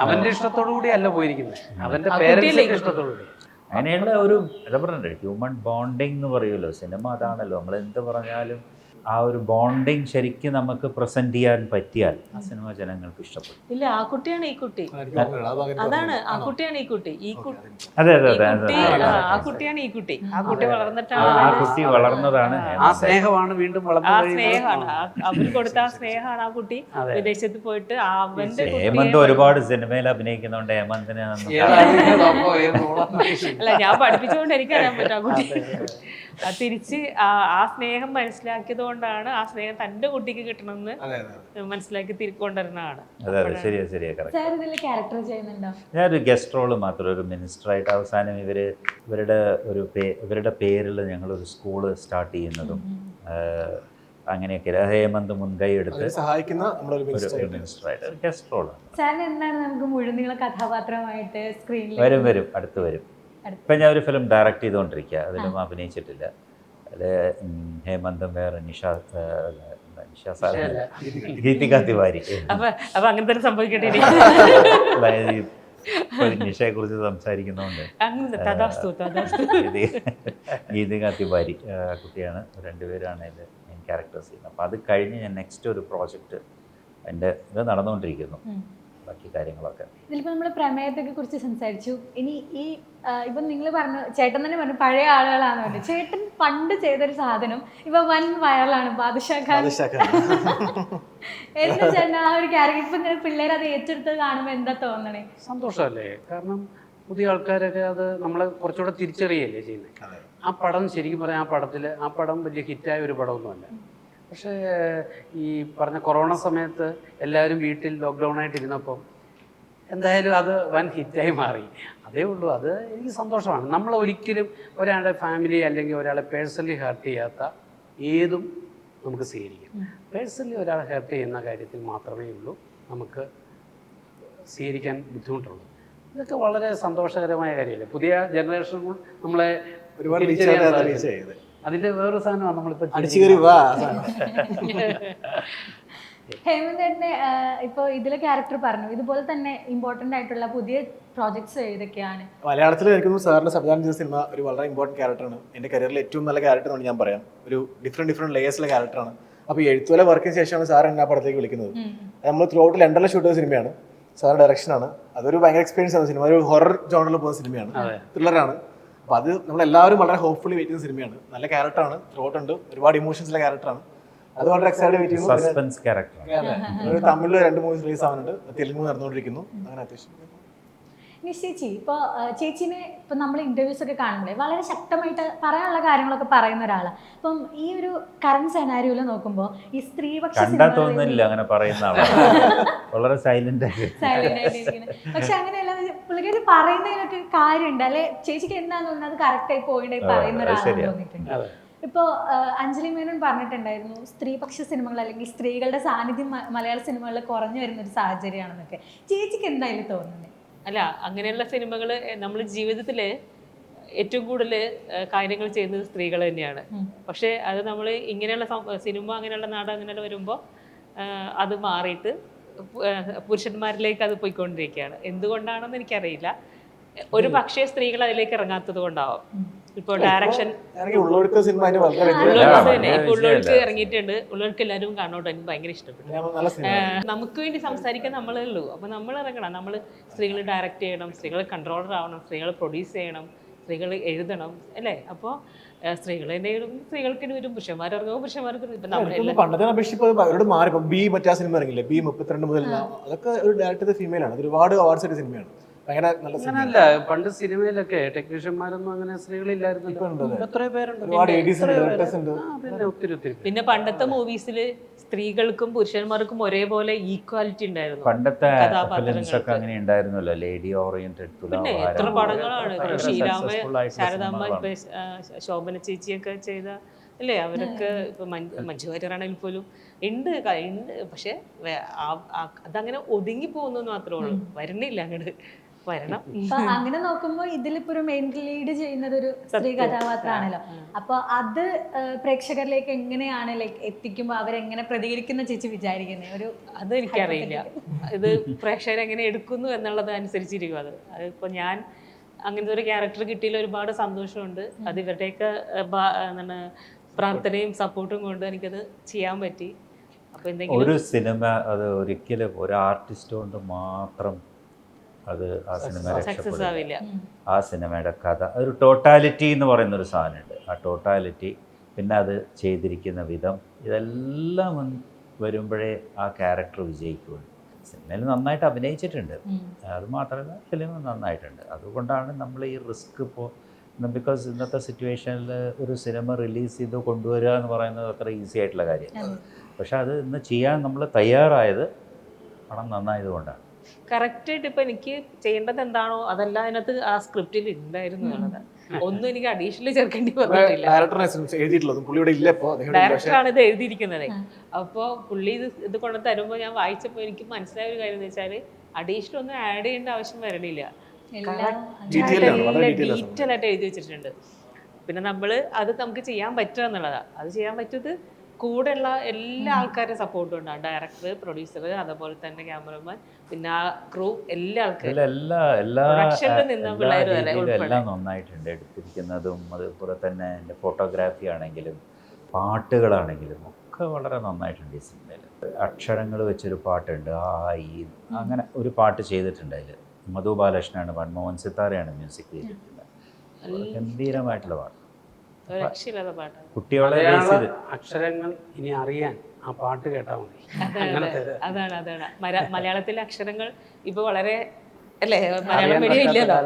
അവന്റെ ഇഷ്ടത്തോടു കൂടി അല്ല പോയിരിക്കുന്നത്, അവന്റെ പേരൻസിന്റെ ഇഷ്ടത്തോടു കൂടി. അങ്ങനെയുള്ള ഒരു എന്താ പറയുന്നത്, ഹ്യൂമൻ ബോണ്ടിങ് എന്ന് പറയുമല്ലോ സിനിമ. അതാണല്ലോ നമ്മൾ എന്ത് പറഞ്ഞാലും ആ ഒരു ബോണ്ടിങ് ശരിക്കും നമുക്ക് പ്രസന്റ് ചെയ്യാൻ പറ്റിയാൽ ആ സിനിമ ജനങ്ങൾക്ക് ഇഷ്ടപ്പെടും. ഇല്ല, ആ കുട്ടിയാണ് ഈ കുട്ടി. എനിക്ക് ഓർമ്മയില്ല. ആ ഭാഗം എനിക്ക് അതാണ് ആ ഓർമ്മയില്ല. കുട്ടിയാണ് ഈ കുട്ടി. ഈ കുട്ടി അതെ അതെ ഈ അതെ കുട്ടി അതെ ആ കുട്ടിയാണ് ഈ കുട്ടി. ആ കുട്ടി വളർന്നിട്ടാണ് ആ അവന്റെ കുട്ടി വളർന്നതാണ് ആ സ്നേഹമാണ് വീണ്ടും ആ വളർന്നു കഴിയുന്നത്. സ്നേഹമാണ് അവര് കൊടുത്ത ആ സ്നേഹമാണ് ആ കുട്ടി വിദേശത്ത് പോയിട്ട് അവന്റെ ഹേമന്ത് ഒരുപാട് സിനിമയിൽ അഭിനയിക്കുന്നുണ്ട്. ഹേമന്തിന് അല്ല, ഞാൻ പഠിപ്പിച്ചുകൊണ്ട് എനിക്കറിയാൻ പറ്റും ആ കുട്ടി തിരിച്ച് ആ സ്നേഹം മനസ്സിലാക്കിയത് കൊണ്ടാണ് ആ സ്നേഹം തന്റെ കുട്ടിക്ക് കിട്ടണമെന്ന് മനസ്സിലാക്കി കൊണ്ടുവരുന്നതാണ്. അതെ അതെ ശരിയാ ശരിയാ കറക്റ്റ്. സാർ ഇതിൽ ക്യാരക്ടർ ചെയ്യുന്നുണ്ടോ? ഞാനൊരു ഗസ്റ്റ് റോള് മാത്രം, ഒരു മിനിസ്റ്ററായിട്ട്. അവസാനം ഇവരുടെ പേരിൽ ഞങ്ങളൊരു സ്കൂള് സ്റ്റാർട്ട് ചെയ്യുന്നതും അങ്ങനെയൊക്കെ ഹേമന്ത് മുൻകൈ എടുത്ത് സഹായിക്കുന്ന നമ്മളൊരു ഒരു മിനിസ്റ്ററായിട്ട് ഒരു ഗസ്റ്റ് റോളാണ്. സാറിന് എന്താണ് നമുക്ക് മുഴുനീള കഥാപാത്രമായിട്ട് സ്ക്രീനിൽ വരും അടുത്ത് വരും. ഇപ്പം ഞാൻ ഒരു ഫിലിം ഡയറക്റ്റ് ചെയ്തുകൊണ്ടിരിക്കുക, അതിലും അഭിനയിച്ചിട്ടില്ല. അതിൽ ഹേമന്തും വേറെ ഗീതിക തിവാരി. അപ്പൊ അങ്ങനെ തന്നെ സംഭവിക്കട്ടെ. അതായത് നിഷയെ കുറിച്ച് സംസാരിക്കുന്നതുകൊണ്ട് ഗീതിക തിവാരി കുട്ടിയാണ്. രണ്ടുപേരാണ് ഇതിൽ മെയിൻ ക്യാരക്ടേഴ്സ് ചെയ്യുന്നത്. അപ്പോൾ അത് കഴിഞ്ഞ് ഞാൻ നെക്സ്റ്റ് ഒരു പ്രോജക്റ്റ് എൻ്റെ ഇത് നടന്നുകൊണ്ടിരിക്കുന്നു. ബാക്കി കാര്യങ്ങളൊക്കെ ഇതിലിപ്പോൾ നമ്മൾ പ്രമേയത്തെ കുറിച്ച് സംസാരിച്ചു. ഇനി ഈ ഇപ്പം നിങ്ങൾ പറഞ്ഞു, ചേട്ടൻ തന്നെ പറഞ്ഞു പഴയ ആളുകളാണെന്ന് പറഞ്ഞു. ചേട്ടൻ പണ്ട് ചെയ്തൊരു സാധനം ഇപ്പൊ വൻ വൈറലാണ്, ബാദുഷാ ഖാൻ. എന്താ ചേട്ടൻ ആ ഒരു ക്യാരക്ടർ ഇപ്പൊ ഇങ്ങനെ പിള്ളേർ അത് ഏറ്റെടുത്തത് കാണുമ്പോൾ എന്താ തോന്നണേ? സന്തോഷമല്ലേ? കാരണം പുതിയ ആൾക്കാരൊക്കെ അത് നമ്മളെ കുറച്ചുകൂടെ തിരിച്ചറിയല്ലേ ചെയ്യുന്നത്. ആ പടം ശരിക്കും പറയാം, ആ പടം വലിയ ഹിറ്റായ ഒരു പടമൊന്നുമല്ല. പക്ഷേ ഈ പറഞ്ഞ കൊറോണ സമയത്ത് എല്ലാവരും വീട്ടിൽ ലോക്ക്ഡൗണായിട്ടിരുന്നപ്പം എന്തായാലും അത് വൻ ഹിറ്റായി മാറി. അതേ ഉള്ളൂ. അത് എനിക്ക് സന്തോഷമാണ്. നമ്മൾ ഒരിക്കലും ഒരാളുടെ ഫാമിലി അല്ലെങ്കിൽ ഒരാളെ പേഴ്സണലി ഹേർട്ട് ചെയ്യാത്ത ഏതും നമുക്ക് സ്വീകരിക്കാം. പേഴ്സണലി ഒരാളെ ഹേർട്ട് ചെയ്യുന്ന കാര്യത്തിൽ മാത്രമേ ഉള്ളൂ നമുക്ക് സ്വീകരിക്കാൻ ബുദ്ധിമുട്ടുള്ളൂ. ഇതൊക്കെ വളരെ സന്തോഷകരമായ കാര്യമല്ലേ? പുതിയ ജനറേഷൻ നമ്മളെ ഒരുപാട് അതിന്റെ വേറൊരു സാധനമാണ് നമ്മളിപ്പോ ഹേമന്ത് ചേട്ടനെ ഇപ്പൊ ഇതിലെ ക്യാരക്ടർ പറഞ്ഞു, ഇതുപോലെ തന്നെ ഇമ്പോർട്ടന്റ് ആയിട്ടുള്ള പുതിയ പ്രോജക്ട്സ് ഏതൊക്കെയാണ്? മലയാളത്തിൽ എനിക്കൊന്നും സാറിന് സംവിധാനം ചെയ്ത സിനിമ ഒരു വളരെ ഇമ്പോർട്ടൻറ്റ് ക്യാരക്ടറാണ്. എൻ്റെ കരിയറിൽ ഏറ്റവും നല്ല ക്യാരക്ടർ എന്ന് ഞാൻ പറയാം. ഒരു ഡിഫറെൻറ്റ് ലേയേഴ്സിലെ ക്യാരക്ടറാണ്. അപ്പോൾ ഈ എഴുത്തുവല വർക്കിന് ശേഷമാണ് സാർ എന്നെ ആ പടത്തേക്ക് വിളിക്കുന്നത്. നമ്മൾ ത്രൂ ഔട്ട് ലണ്ടനിൽ ഷൂട്ട് ചെയ്ത സിനിമയാണ്. സാർ ഡയറക്ഷനാണ്. അതൊരു ഭയങ്കര എക്സ്പീരിയൻസ് ആണ് സിനിമ. ഒരു ഹൊറർ ജോണറിൽ പോകുന്ന സിനിമയാണ്, ത്രില്ലറാണ്. അപ്പോൾ അത് നമ്മളെല്ലാവരും വളരെ ഹോപ്പ്ഫുള്ളി വെയിറ്റ് ചെയ്യുന്ന സിനിമയാണ്. നല്ല ക്യാരക്ടറാണ്, ത്രൂ ഔട്ട് ഉണ്ട്, ഒരുപാട് ഇമോഷൻസിലെ ക്യാരക്ടറാണ്. അത് വളരെ എക്സൈറ്റഡ് വെയിറ്റ് ചെയ്യുന്നു. Suspense character. തമിഴിൽ 2 മൂവീസ് റിലീസ് ആവുന്നുണ്ട്, തെലുങ്ക് നടന്നുകൊണ്ടിരിക്കുന്നു. അങ്ങനെ അത്യാവശ്യം ചേച്ചി ഇപ്പോൾ ചേച്ചീനെ ഇപ്പം നമ്മൾ ഇൻ്റർവ്യൂസ് ഒക്കെ കാണുമ്പോഴേ വളരെ ശക്തമായിട്ട് പറയാനുള്ള കാര്യങ്ങളൊക്കെ പറയുന്ന ഒരാളാണ്. അപ്പം ഈ ഒരു കറണ്ട് സെനാരിയോയിൽ നോക്കുമ്പോൾ ഈ സ്ത്രീപക്ഷ കണ്ടാ തോന്നുന്നില്ല അങ്ങനെ പറയുന്ന ആളാണ്. വളരെ സൈലന്റ് ആയിട്ടിരിക്കുന്നത്. പക്ഷെ അങ്ങനെയല്ല, പുള്ളിക്കാരി പറയുന്നതിനൊക്കെ കാര്യമുണ്ട് അല്ലെ? ചേച്ചിക്ക് എന്താന്ന് തോന്നുന്നത് അത് കറക്റ്റായി പോയിട്ടായി പറയുന്ന ഒരാളാണ് തോന്നിയിട്ടുണ്ട്. ഇപ്പോൾ അഞ്ജലി മേനോൻ പറഞ്ഞിട്ടുണ്ടായിരുന്നു സ്ത്രീപക്ഷ സിനിമകൾ അല്ലെങ്കിൽ സ്ത്രീകളുടെ സാന്നിധ്യം മലയാള സിനിമകളിൽ കുറഞ്ഞു വരുന്ന ഒരു സാഹചര്യമാണെന്നൊക്കെ. ചേച്ചിക്ക് എന്തായാലും തോന്നുന്നത്? അല്ല, അങ്ങനെയുള്ള സിനിമകൾ നമ്മൾ ജീവിതത്തിൽ ഏറ്റവും കൂടുതൽ കാര്യങ്ങൾ ചെയ്യുന്നത് സ്ത്രീകൾ തന്നെയാണ്. പക്ഷേ അത് നമ്മൾ ഇങ്ങനെയുള്ള സിനിമ, അങ്ങനെയുള്ള നാടകം അങ്ങനെയുള്ള വരുമ്പോൾ അത് മാറിയിട്ട് പുരുഷന്മാരിലേക്ക് അത് പോയിക്കൊണ്ടിരിക്കുകയാണ്. എന്തുകൊണ്ടാണെന്ന് എനിക്കറിയില്ല. ഒരു പക്ഷേ സ്ത്രീകൾ അതിലേക്ക് ഇറങ്ങാത്തത് കൊണ്ടാവും. ഇപ്പോൾ ഡയറക്ഷൻ ഉള്ളവർക്ക് ഇറങ്ങിയിട്ടുണ്ട്. ഉള്ളവർക്ക് എല്ലാവരും കാണോട്ടോ. എനിക്ക് ഭയങ്കര ഇഷ്ടപ്പെട്ടു. നമുക്ക് വേണ്ടി സംസാരിക്കാൻ നമ്മളേ ഉള്ളൂ. അപ്പോൾ നമ്മൾ ഇറങ്ങണം. നമ്മൾ സ്ത്രീകൾ ഡയറക്റ്റ് ചെയ്യണം, സ്ത്രീകൾ കൺട്രോളർ ആവണം, സ്ത്രീകൾ പ്രൊഡ്യൂസ് ചെയ്യണം, സ്ത്രീകൾ എഴുതണം അല്ലേ? അപ്പോൾ സ്ത്രീകൾ എന്തെങ്കിലും സ്ത്രീകൾക്ക് വരും, പുരുഷന്മാർ ഇറങ്ങുമ്പോൾ പുരുഷന്മാർക്ക്. ഇപ്പം നമ്മൾ പണ്ടത്തെ അപേക്ഷിച്ച് അവരോട് മാറി. ഇപ്പം ബി മറ്റേ സിനിമ ഇറങ്ങില്ലേ, ബി 32 മുതൽ, അതൊക്കെ ഒരു ഡയറക്ടർ ഫീമെയിൽ ആണ്. അത് ഒരുപാട് അവാർഡ്സ് കിട്ടിയ സിനിമയാണ്. അങ്ങനല്ല, പണ്ട് സിനിമയിലൊക്കെ ടെക്നീഷ്യന്മാരൊന്നും അങ്ങനെ സ്ത്രീകളില്ലായിരുന്നു. എത്രയോ പേരുണ്ട്. പിന്നെ പണ്ടത്തെ മൂവീസിൽ സ്ത്രീകൾക്കും പുരുഷന്മാർക്കും ഒരേപോലെ ഈക്വാലിറ്റി ഉണ്ടായിരുന്നു. പണ്ടത്തെ ഫിലിംസ് ഒക്കെ അങ്ങനെ ഉണ്ടായിരുന്നല്ലോ, ലേഡി ഓറിയന്റഡ്. പിന്നെ എത്ര പടങ്ങളാണ് ശ്രീരാമ, ശാരദാമ്മ, ശോഭന ചേച്ചിയൊക്കെ ചെയ്ത അല്ലേ? അവരൊക്കെ ഇപ്പൊ മഞ്ജു വാര്യറാണെങ്കിൽ പോലും ഉണ്ട്. പക്ഷെ അതങ്ങനെ ഒതുങ്ങി പോകുന്നു മാത്രമേ ഉള്ളൂ, വരുന്നില്ല അങ്ങോട്ട്. വരണം. അങ്ങനെ നോക്കുമ്പോൾ ഇതിലിപ്പോ ഒരു മെയിൻ ലീഡ് ചെയ്യുന്നത് ഒരു സ്ത്രീ കഥാപാത്രമാണല്ലോ. അപ്പൊ അത് പ്രേക്ഷകരിലേക്ക് എങ്ങനെയാണ് എത്തിക്കുമ്പോൾ അവരെങ്ങനെ പ്രതികരിക്കുന്ന ചേച്ചി വിചാരിക്കുന്നത്? ഒരു അത് എനിക്കറിയില്ല. ഇത് പ്രേക്ഷകരെങ്ങനെ എടുക്കുന്നു എന്നുള്ളത് അനുസരിച്ചിരിക്കും. അതിപ്പോൾ ഞാൻ അങ്ങനത്തെ ഒരു ക്യാരക്ടർ കിട്ടിയതിൽ ഒരുപാട് സന്തോഷമുണ്ട്. അത് ഇവരുടെയൊക്കെ എന്താണ് പ്രാർത്ഥനയും സപ്പോർട്ടും കൊണ്ട് എനിക്കത് ചെയ്യാൻ പറ്റി. അപ്പോൾ എന്തെങ്കിലും ഒരു സിനിമ അത് ഒരിക്കലും ഒരു ആർട്ടിസ്റ്റ് കൊണ്ട് മാത്രം അത് ആ സിനിമ സക്സസ് രക്ഷപ്പെടില്ല. ആവില്ല. ആ സിനിമയുടെ കഥ ഒരു ടോട്ടാലിറ്റി എന്ന് പറയുന്നൊരു സാധനമുണ്ട്. ആ ടോട്ടാലിറ്റി, പിന്നെ അത് ചെയ്തിരിക്കുന്ന വിധം, ഇതെല്ലാം വരുമ്പോഴേ ആ ക്യാരക്ടർ വിജയിക്കുകയുള്ളൂ. സിനിമയിൽ നന്നായിട്ട് അഭിനയിച്ചിട്ടുണ്ട്, അത് മാത്രമല്ല ഫിലിം നന്നായിട്ടുണ്ട്. അതുകൊണ്ടാണ് നമ്മൾ ഈ റിസ്ക് ഇപ്പോൾ, ബിക്കോസ് ഇന്നത്തെ സിറ്റുവേഷനിൽ ഒരു സിനിമ റിലീസ് ചെയ്ത് കൊണ്ടുവരിക എന്ന് പറയുന്നത് അത്ര ഈസി ആയിട്ടുള്ള കാര്യമാണ്. പക്ഷെ അത് ഇന്ന് ചെയ്യാൻ നമ്മൾ തയ്യാറായത് പണം നന്നായതുകൊണ്ടാണ്. കറക്റ്റായിട്ട് ഇപ്പം എനിക്ക് ചെയ്യേണ്ടത് എന്താണോ അതെല്ലാം അതിനകത്ത് ആ സ്ക്രിപ്റ്റിൽ ഉണ്ടായിരുന്നു എന്നുള്ളത്. ഒന്നും എനിക്ക് അഡീഷണലി ചേർക്കേണ്ടി വന്നിട്ടില്ല. എഴുതിയിട്ടുള്ളതും പുള്ളിയുടെ ഇല്ല ഇപ്പോൾ. ഡയറക്ടറാണ് ഇത് എഴുതിയിരിക്കുന്നത്. അപ്പോൾ പുള്ളി ഇത് കൊണ്ട് തരുമ്പോൾ ഞാൻ വായിച്ചപ്പോൾ എനിക്ക് മനസ്സിലായ ഒരു കാര്യം എന്ന് വെച്ചാൽ അഡീഷണൽ ഒന്നും ആഡ് ചെയ്യേണ്ട ആവശ്യം വരണില്ല. ഡീറ്റെയിൽ ആയിട്ട് എഴുതി വെച്ചിട്ടുണ്ട്. പിന്നെ നമ്മൾ അത് നമുക്ക് ചെയ്യാൻ പറ്റുക എന്നുള്ളതാണ്. അത് ചെയ്യാൻ പറ്റുന്നത് കൂടെയുള്ള എല്ലാ ആൾക്കാരുടെ സപ്പോർട്ടും ഉണ്ടാകും. ഡയറക്ടർ, പ്രൊഡ്യൂസർ, അതുപോലെ തന്നെ ക്യാമറമാൻ, പിന്നെ ആ ക്രൂ, എല്ലാ ആൾക്കാരും എല്ലാം നന്നായിട്ടുണ്ട്. എടുത്തിരിക്കുന്നതും അതുപോലെ തന്നെ എൻ്റെ ഫോട്ടോഗ്രാഫി ആണെങ്കിലും പാട്ടുകളാണെങ്കിലും ഒക്കെ വളരെ നന്നായിട്ടുണ്ട് ഈ സിനിമയിൽ. അക്ഷരങ്ങൾ വെച്ചൊരു പാട്ടുണ്ട്, ആ ഈ അങ്ങനെ ഒരു പാട്ട് ചെയ്തിട്ടുണ്ട്. അതിൽ മധു ബാലകൃഷ്ണനാണ്, മൻമോഹൻ സിത്താരയാണ് മ്യൂസിക് ചെയ്തിട്ടുള്ളത്. ഗംഭീരമായിട്ടുള്ള പാട്ട്, കുട്ടികളെ അക്ഷരങ്ങൾ ഇനി അറിയാൻ ആ പാട്ട് കേട്ടാൽ മതി. അതാണ് മലയാളത്തിലെ അക്ഷരങ്ങൾ ഇപ്പൊ വളരെ അല്ലേ, മലയാളം മീഡിയം ഇല്ലല്ലോ.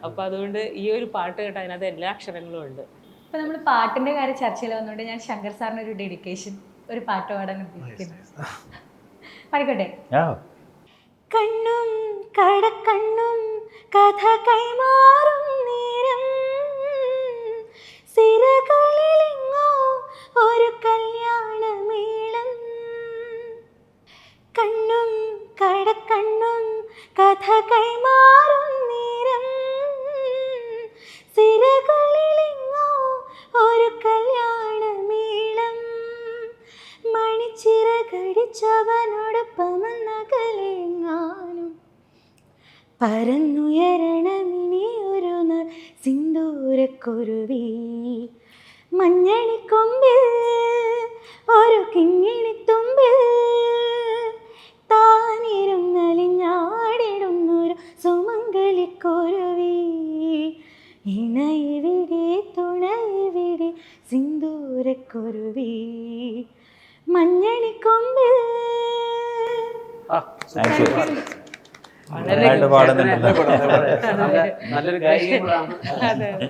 അപ്പൊ അതുകൊണ്ട് ഈ ഒരു പാട്ട് കേട്ടാൽ അതിനകത്ത് എല്ലാ അക്ഷരങ്ങളും ഉണ്ട്. ഇപ്പൊ നമ്മൾ പാട്ടിന്റെ കാര്യം ചർച്ചയിൽ വന്നുകൊണ്ട് ഞാൻ ശങ്കർ സാറിന് ഒരു ഡെഡിക്കേഷൻ, ഒരു പാട്ട് പാടാൻ ഉദ്ദേശിക്കുന്നു. പാടിക്കോട്ടെ? കണ്ണും കടക്കണ്ണും കഥ കൈമാറും നേരം, സിരകളിലെങ്ങോ ഒരു കല്യാണമേളം. കണ്ണും കടക്കണ്ണും കഥ കൈമാറും നേരം, സിരകളിലെങ്ങോ ഒരു കല്യാണമേളം. മണിച്ചിറകടിച്ചവനോടൊപ്പമെന്നകലെങ്ങാനും പരന്നുയരണമിനിയൊരു സിന്ദൂരക്കുരുവി. മഞ്ഞണിക്കൊമ്പിൽ ഒരു കിങ്ങിണിത്തുമ്പിൽ താനിരുന്നലിഞ്ഞാടിടുന്നൊരു സുമംഗലിക്കുരുവി. ഇണയെവിടെ തുണയെവിടെ സിന്ദൂരക്കുരുവി, മഞ്ഞണിക്കൊമ്പിൽ. നല്ലൊരു ഗായികയാണ്.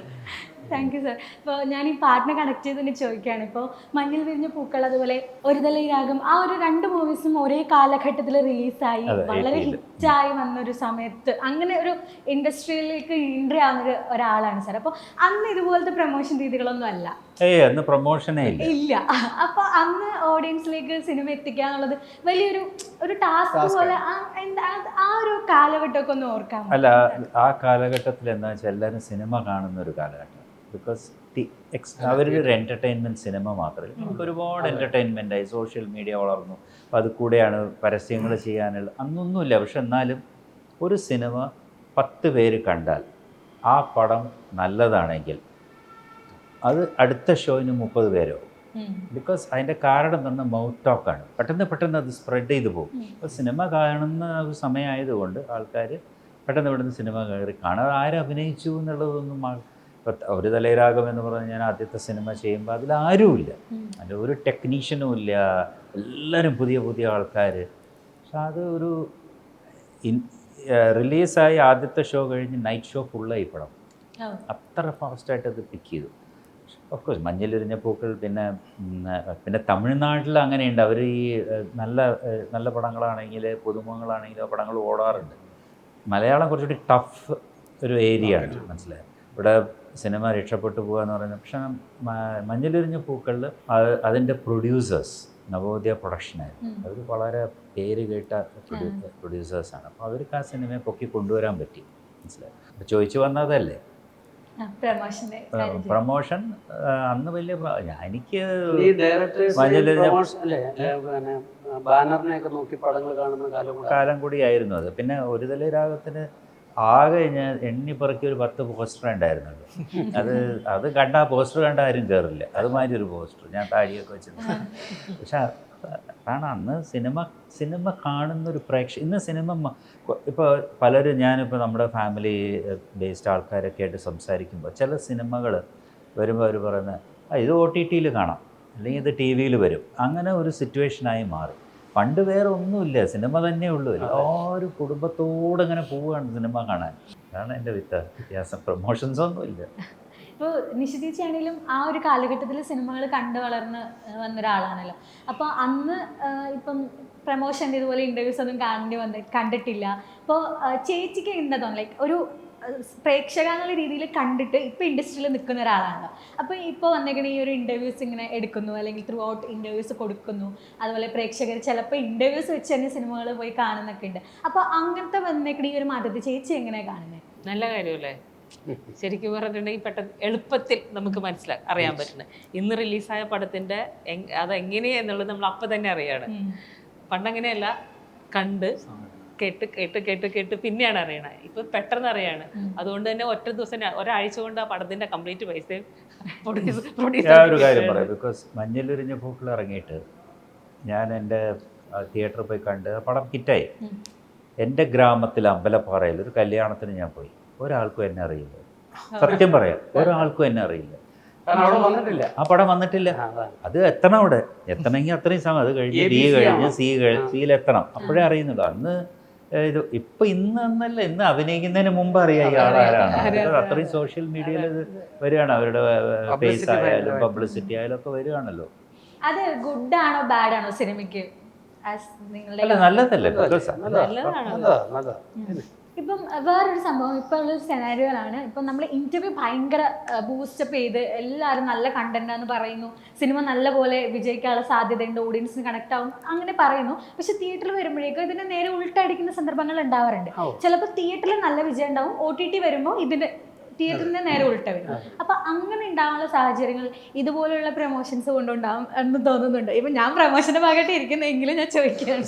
Thank you sir. ഇപ്പോൾ ഞാൻ ഈ പാട്ടിനെ കണക്ട് ചെയ്ത് തന്നെ ചോദിക്കുകയാണ്. ഇപ്പോൾ മഞ്ഞിൽ വിരിഞ്ഞ പൂക്കൾ, അതുപോലെ ഒരു തല രാഗം, ആ ഒരു 2 മൂവീസും ഒരേ കാലഘട്ടത്തിൽ റിലീസായി വളരെ ഹിറ്റായി വന്നൊരു സമയത്ത് അങ്ങനെ ഒരു ഇൻഡസ്ട്രിയിലേക്ക് എൻട്രി ആവുന്ന ഒരാളാണ് സാർ. അപ്പോൾ അന്ന് ഇതുപോലത്തെ പ്രൊമോഷൻ രീതികളൊന്നും അല്ല. അന്ന് പ്രൊമോഷനേ ഇല്ല. അപ്പോൾ അന്ന് ഓഡിയൻസിലേക്ക് സിനിമ എത്തിക്കുക എന്നുള്ളത് വലിയൊരു ടാസ്ക് പോലെ. ആ ഒരു കാലഘട്ടമൊക്കെ ഒന്ന് ഓർക്കാം. അല്ല, ആ കാലഘട്ടത്തിൽ എന്താ വെച്ചാൽ എല്ലാവരും സിനിമ കാണുന്ന ഒരു കാലഘട്ടം. ബിക്കോസ് അവരൊരു എൻ്റർടൈൻമെൻറ്റ് സിനിമ മാത്രമല്ല, നമുക്ക് ഒരുപാട് എൻ്റർടൈൻമെൻറ്റായി, സോഷ്യൽ മീഡിയ വളർന്നു. അപ്പോൾ അത് കൂടെയാണ് പരസ്യങ്ങൾ ചെയ്യാനുള്ള, അന്നൊന്നുമില്ല. പക്ഷെ എന്നാലും ഒരു സിനിമ 10 പേര് കണ്ടാൽ ആ പടം നല്ലതാണെങ്കിൽ അത് അടുത്ത ഷോയിന് 30 പേരോ. ബിക്കോസ് അതിൻ്റെ കാരണം തന്നെ മൗത്ത് ടോക്കാണ്. പെട്ടെന്ന് അത് സ്പ്രെഡ് ചെയ്തു പോകും. അപ്പോൾ സിനിമ കാണുന്ന ഒരു സമയമായതുകൊണ്ട് ആൾക്കാർ പെട്ടെന്ന് ഇവിടുന്ന് സിനിമ കയറി കാണാൻ ആരഭിനയിച്ചു എന്നുള്ളതൊന്നും. ഇപ്പോൾ ഒരു തലൈരാഗം എന്ന് പറഞ്ഞാൽ ഞാൻ ആദ്യത്തെ സിനിമ ചെയ്യുമ്പോൾ അതിലാരുമില്ല, അതിൽ ഒരു ടെക്നീഷ്യനും ഇല്ല, എല്ലാവരും പുതിയ ആൾക്കാർ. പക്ഷെ അത് ഒരു റിലീസായി ആദ്യത്തെ ഷോ കഴിഞ്ഞ് നൈറ്റ് ഷോ ഫുള്ളായി പടം. അത്ര ഫാസ്റ്റായിട്ട് അത് പിക്ക് ചെയ്തു. ഓഫ് കോഴ്സ് മഞ്ഞിലെറിഞ്ഞ പൂക്കൾ, പിന്നെ തമിഴ്നാട്ടിൽ അങ്ങനെയുണ്ട്. അവർ ഈ നല്ല പടങ്ങളാണെങ്കിൽ, പുതുമുഖങ്ങളാണെങ്കിൽ ആ പടങ്ങൾ ഓടാറുണ്ട്. മലയാളം കുറച്ചുകൂടി ടഫ് ഒരു ഏരിയ ആണ്, മനസ്സിലായത്. ഇവിടെ സിനിമ രക്ഷപ്പെട്ടു പോകുക എന്ന് പറയുന്നത്. പക്ഷേ മഞ്ഞിലെറിഞ്ഞ പൂക്കളിൽ അതിൻ്റെ പ്രൊഡ്യൂസേഴ്സ് നവോദയ പ്രൊഡക്ഷനായിരുന്നു. അവർ വളരെ പേര് കേട്ട പ്രൊഡ്യൂസേഴ്സാണ്. അപ്പോൾ അവർക്ക് ആ സിനിമയെ പൊക്കി കൊണ്ടുവരാൻ പറ്റി, മനസ്സിലായി. അപ്പോൾ ചോദിച്ചു വന്നതല്ലേ പ്രൊമോഷൻ. അന്ന് വലിയ എനിക്ക് ബാനറിനെയൊക്കെ നോക്കി പടങ്ങൾ കാണുന്ന കാലം കൂടിയായിരുന്നു അത്. പിന്നെ ഒരു തല രാഗത്തിന് ആകെ ഞാൻ എണ്ണിപ്പറക്കി ഒരു 10 പോസ്റ്റർ ഉണ്ടായിരുന്നുള്ളൂ. അത് കണ്ട ആ പോസ്റ്റർ കണ്ട ആരും കയറില്ല. അതുമാതിരി ഒരു പോസ്റ്റർ ഞാൻ താടിയൊക്കെ വെച്ചിട്ടുണ്ട്. പക്ഷെ അതാണ് അന്ന് സിനിമ കാണുന്നൊരു ഇന്ന് സിനിമ ഇപ്പോൾ പലരും ഞാനിപ്പോൾ നമ്മുടെ ഫാമിലി ബേസ്ഡ് ആൾക്കാരൊക്കെ ആയിട്ട് സംസാരിക്കുമ്പോൾ ചില സിനിമകൾ വരുമ്പോൾ അവർ പറയുന്നത് ഇത് OTT-യിൽ കാണാം, അല്ലെങ്കിൽ ഇത് TV-യിൽ വരും, അങ്ങനെ ഒരു സിറ്റുവേഷനായി മാറി. പണ്ട് വേറെ ഒന്നുമില്ല, സിനിമ തന്നെ ഉള്ളൂ. എല്ലാവരും കുടുംബത്തോടെ ഇങ്ങനെ പോവുകയാണ് സിനിമ കാണാൻ. അതാണ് എൻ്റെ വ്യത്യാസം. പ്രൊമോഷൻസ് ഒന്നുമില്ല. ഇപ്പോൾ നിഷിതേച്ചി ആണെങ്കിലും ആ ഒരു കാലഘട്ടത്തിൽ സിനിമകൾ കണ്ടു വളർന്ന് വന്ന ഒരാളാണല്ലോ. അപ്പോൾ അന്ന് ഇപ്പം പ്രമോഷൻ്റെ ഇതുപോലെ ഇൻ്റർവ്യൂസ് ഒന്നും കണ്ടിട്ടില്ല. അപ്പോൾ ചേച്ചിക്ക് എന്താ തോന്നുന്നു, ലൈക്ക് ഒരു പ്രേക്ഷക എന്നുള്ള രീതിയിൽ കണ്ടിട്ട് ഇപ്പോൾ ഇൻഡസ്ട്രിയിൽ നിൽക്കുന്ന ഒരാളാണല്ലോ. അപ്പോൾ ഇപ്പോൾ വന്നേക്കണ ഈ ഒരു ഇൻ്റർവ്യൂസ് ഇങ്ങനെ എടുക്കുന്നു, അല്ലെങ്കിൽ ത്രൂ ഔട്ട് ഇൻ്റർവ്യൂസ് കൊടുക്കുന്നു, അതുപോലെ പ്രേക്ഷകർ ചിലപ്പോൾ ഇൻ്റർവ്യൂസ് വെച്ച് തന്നെ സിനിമകൾ പോയി കാണുന്നൊക്കെ ഉണ്ട്. അപ്പോൾ അങ്ങനത്തെ വന്നേക്കണ ഈ ഒരു മാറ്റത്തിൽ ചേച്ചി എങ്ങനെയാണ് കാണുന്നത്? നല്ല കാര്യമല്ലേ? ശരിക്കും പറഞ്ഞിട്ടുണ്ടെങ്കിൽ പെട്ടെന്ന് എളുപ്പത്തിൽ നമുക്ക് അറിയാൻ പറ്റുന്നത് ഇന്ന് റിലീസായ പടത്തിൻ്റെ അതെങ്ങനെയാന്നുള്ളത് നമ്മൾ അപ്പം തന്നെ അറിയാണ്. പണ്ടങ്ങനെയല്ല, കണ്ട് കേട്ട് പിന്നെയാണ് അറിയണത്. ഇപ്പൊ പെട്ടെന്ന് അറിയാണ്. അതുകൊണ്ട് തന്നെ ഒറ്റ ദിവസം ഒരാഴ്ച കൊണ്ട് ആ പടത്തിന്റെ കംപ്ലീറ്റ് പൈസയും ഒരു കാര്യം പറയാം. ബിക്കോസ് മഞ്ഞിലൊരിഞ്ഞ പൂക്കൾ ഇറങ്ങിയിട്ട് ഞാൻ എൻ്റെ തിയേറ്ററിൽ പോയി കണ്ട് പടം ഹിറ്റായി. എൻ്റെ ഗ്രാമത്തിൽ അമ്പലപ്പാറയിൽ ഒരു കല്യാണത്തിന് ഞാൻ പോയി. ഒരാൾക്കും എന്നെ അറിയില്ല, സത്യം പറയാം, ഒരാൾക്കും എന്നെ അറിയില്ല. ആ പടം വന്നിട്ടില്ല. അത് എത്തണം, അവിടെ എത്തണമെങ്കിൽ അത്രയും സമയം. അത് കഴിഞ്ഞ് സിയിലെത്തണം, അപ്പോഴേ അറിയുന്നുള്ളൂ. അന്ന് ഇത് ഇന്നല്ല, ഇന്ന് അഭിനയിക്കുന്നതിന് മുമ്പ് അറിയാം ഈ ആളാരാണ്. അത്രയും സോഷ്യൽ മീഡിയയിൽ ഇത് വരികയാണ്. അവരുടെ ഫേസ് ആയാലും പബ്ലിസിറ്റി ആയാലും ഒക്കെ വരികയാണല്ലോ. അത് ഗുഡ് ആണോ ബാഡ് ആണോ സിനിമയ്ക്ക്? നല്ലതല്ലേ? ഇപ്പം വേറൊരു സംഭവം ഇപ്പോൾ ഉള്ളൊരു സെനാരിയോയിലാണ്. ഇപ്പം നമ്മൾ ഇൻ്റർവ്യൂ ഭയങ്കര ബൂസ്റ്റപ്പ് ചെയ്ത് എല്ലാവരും നല്ല കണ്ടന്റ് പറയുന്നു, സിനിമ നല്ലപോലെ വിജയിക്കാനുള്ള സാധ്യതയുണ്ട്, ഓഡിയൻസിന് കണക്ട് ആവും അങ്ങനെ പറയുന്നു. പക്ഷെ തിയേറ്ററിൽ വരുമ്പോഴേക്കും ഇതിന് നേരെ ഉൾട്ടടിക്കുന്ന സന്ദർഭങ്ങൾ ഉണ്ടാവാറുണ്ട്. ചിലപ്പോൾ തിയേറ്ററിൽ നല്ല വിജയം ഉണ്ടാവും, OTT വരുമ്പോൾ ഇതിന് തിയേറ്ററിന് നേരെ ഉൾട്ട വരും. അപ്പൊ അങ്ങനെ ഉണ്ടാവാനുള്ള സാഹചര്യങ്ങൾ ഇതുപോലുള്ള പ്രൊമോഷൻസ് കൊണ്ടുണ്ടാവും എന്ന് തോന്നുന്നുണ്ട്. ഇപ്പൊ ഞാൻ പ്രൊമോഷന്റെ ഭാഗമായിട്ട് ഇരിക്കുന്നെങ്കിലും ഞാൻ ചോദിക്കുകയാണ്.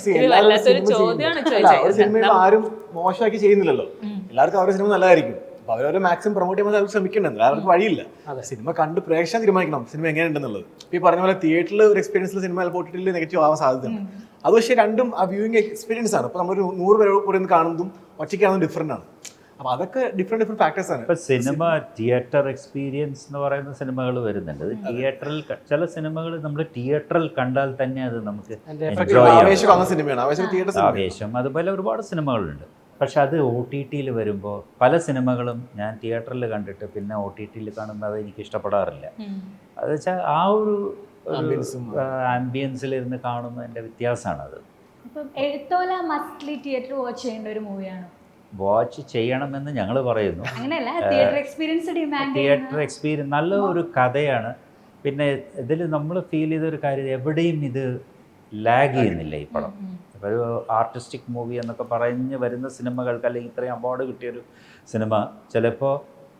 ആരും മോശമാക്കി ചെയ്യുന്നില്ലല്ലോ, എല്ലാവർക്കും അവരുടെ സിനിമ നല്ലതായിരിക്കും. അപ്പൊ അവരവരെ മാക്സിമം പ്രൊമോട്ട് ചെയ്യുമ്പോൾ അവർ ശ്രമിക്കുന്നുണ്ട്. അവർക്ക് വഴിയില്ല. സിനിമ കണ്ട് പ്രേക്ഷകൻ തീരുമാനിക്കണം സിനിമ എങ്ങനെയുണ്ടെന്നുള്ളത്. ഈ പറഞ്ഞ പോലെ തിയേറ്ററിൽ ഒരു എക്സ്പീരിയൻസിൽ സിനിമ OTT-യിൽ നെഗറ്റീവ് ആവാൻ സാധ്യതയുണ്ട്. അത് പക്ഷേ രണ്ടും ആ വ്യൂയിങ് എക്സ്പീരിയൻസ് ആണ്. ഇപ്പൊ നമ്മളൊരു 100 പേര് കൂടെ കാണുന്നതും ഒറ്റയ്ക്കാണെന്നും ഡിഫറെന്റ് ആണ്. അപ്പോൾ അതൊക്കെ ഡിഫറെന്റ് ഫാക്ടേഴ്സ് ആണ്. ഇപ്പോൾ സിനിമ തിയേറ്റർ എക്സ്പീരിയൻസ് എന്ന് പറയുന്ന സിനിമകൾ വരുന്നുണ്ട്. അത് തിയേറ്ററിൽ ചില സിനിമകൾ നമ്മൾ തിയേറ്ററിൽ കണ്ടാൽ തന്നെ അത് നമുക്ക് ആവേശം, അതുപോലെ ഒരുപാട് സിനിമകളുണ്ട്. പക്ഷെ അത് OTT-ൽ വരുമ്പോൾ പല സിനിമകളും ഞാൻ തിയേറ്ററിൽ കണ്ടിട്ട് പിന്നെ OTT-ൽ കാണുന്നത് എനിക്ക് ഇഷ്ടപ്പെടാറില്ല. അത് വെച്ചാൽ ആ ഒരു ആംബിയൻസിലിരുന്ന് കാണുന്നതിൻ്റെ വ്യത്യാസമാണത്. എഴുത്തോല മസ്റ്റ്ലി തിയേറ്റർ വാച്ച് ചെയ്യേണ്ട ഒരു മൂവിയാണ്. വാച്ച് ചെയ്യണമെന്ന് ഞങ്ങൾ പറയുന്നു. തിയേറ്റർ എക്സ്പീരിയൻസ് നല്ല ഒരു കഥയാണ്. പിന്നെ ഇതിൽ നമ്മൾ ഫീൽ ചെയ്തൊരു കാര്യം, എവിടെയും ഇത് ലാഗ് ചെയ്യുന്നില്ല ഈ പടം. ഇപ്പോൾ ഒരു ആർട്ടിസ്റ്റിക് മൂവി എന്നൊക്കെ പറഞ്ഞ് വരുന്ന സിനിമകൾക്ക്, അല്ലെങ്കിൽ ഇത്രയും അവാർഡ് കിട്ടിയൊരു സിനിമ ചിലപ്പോൾ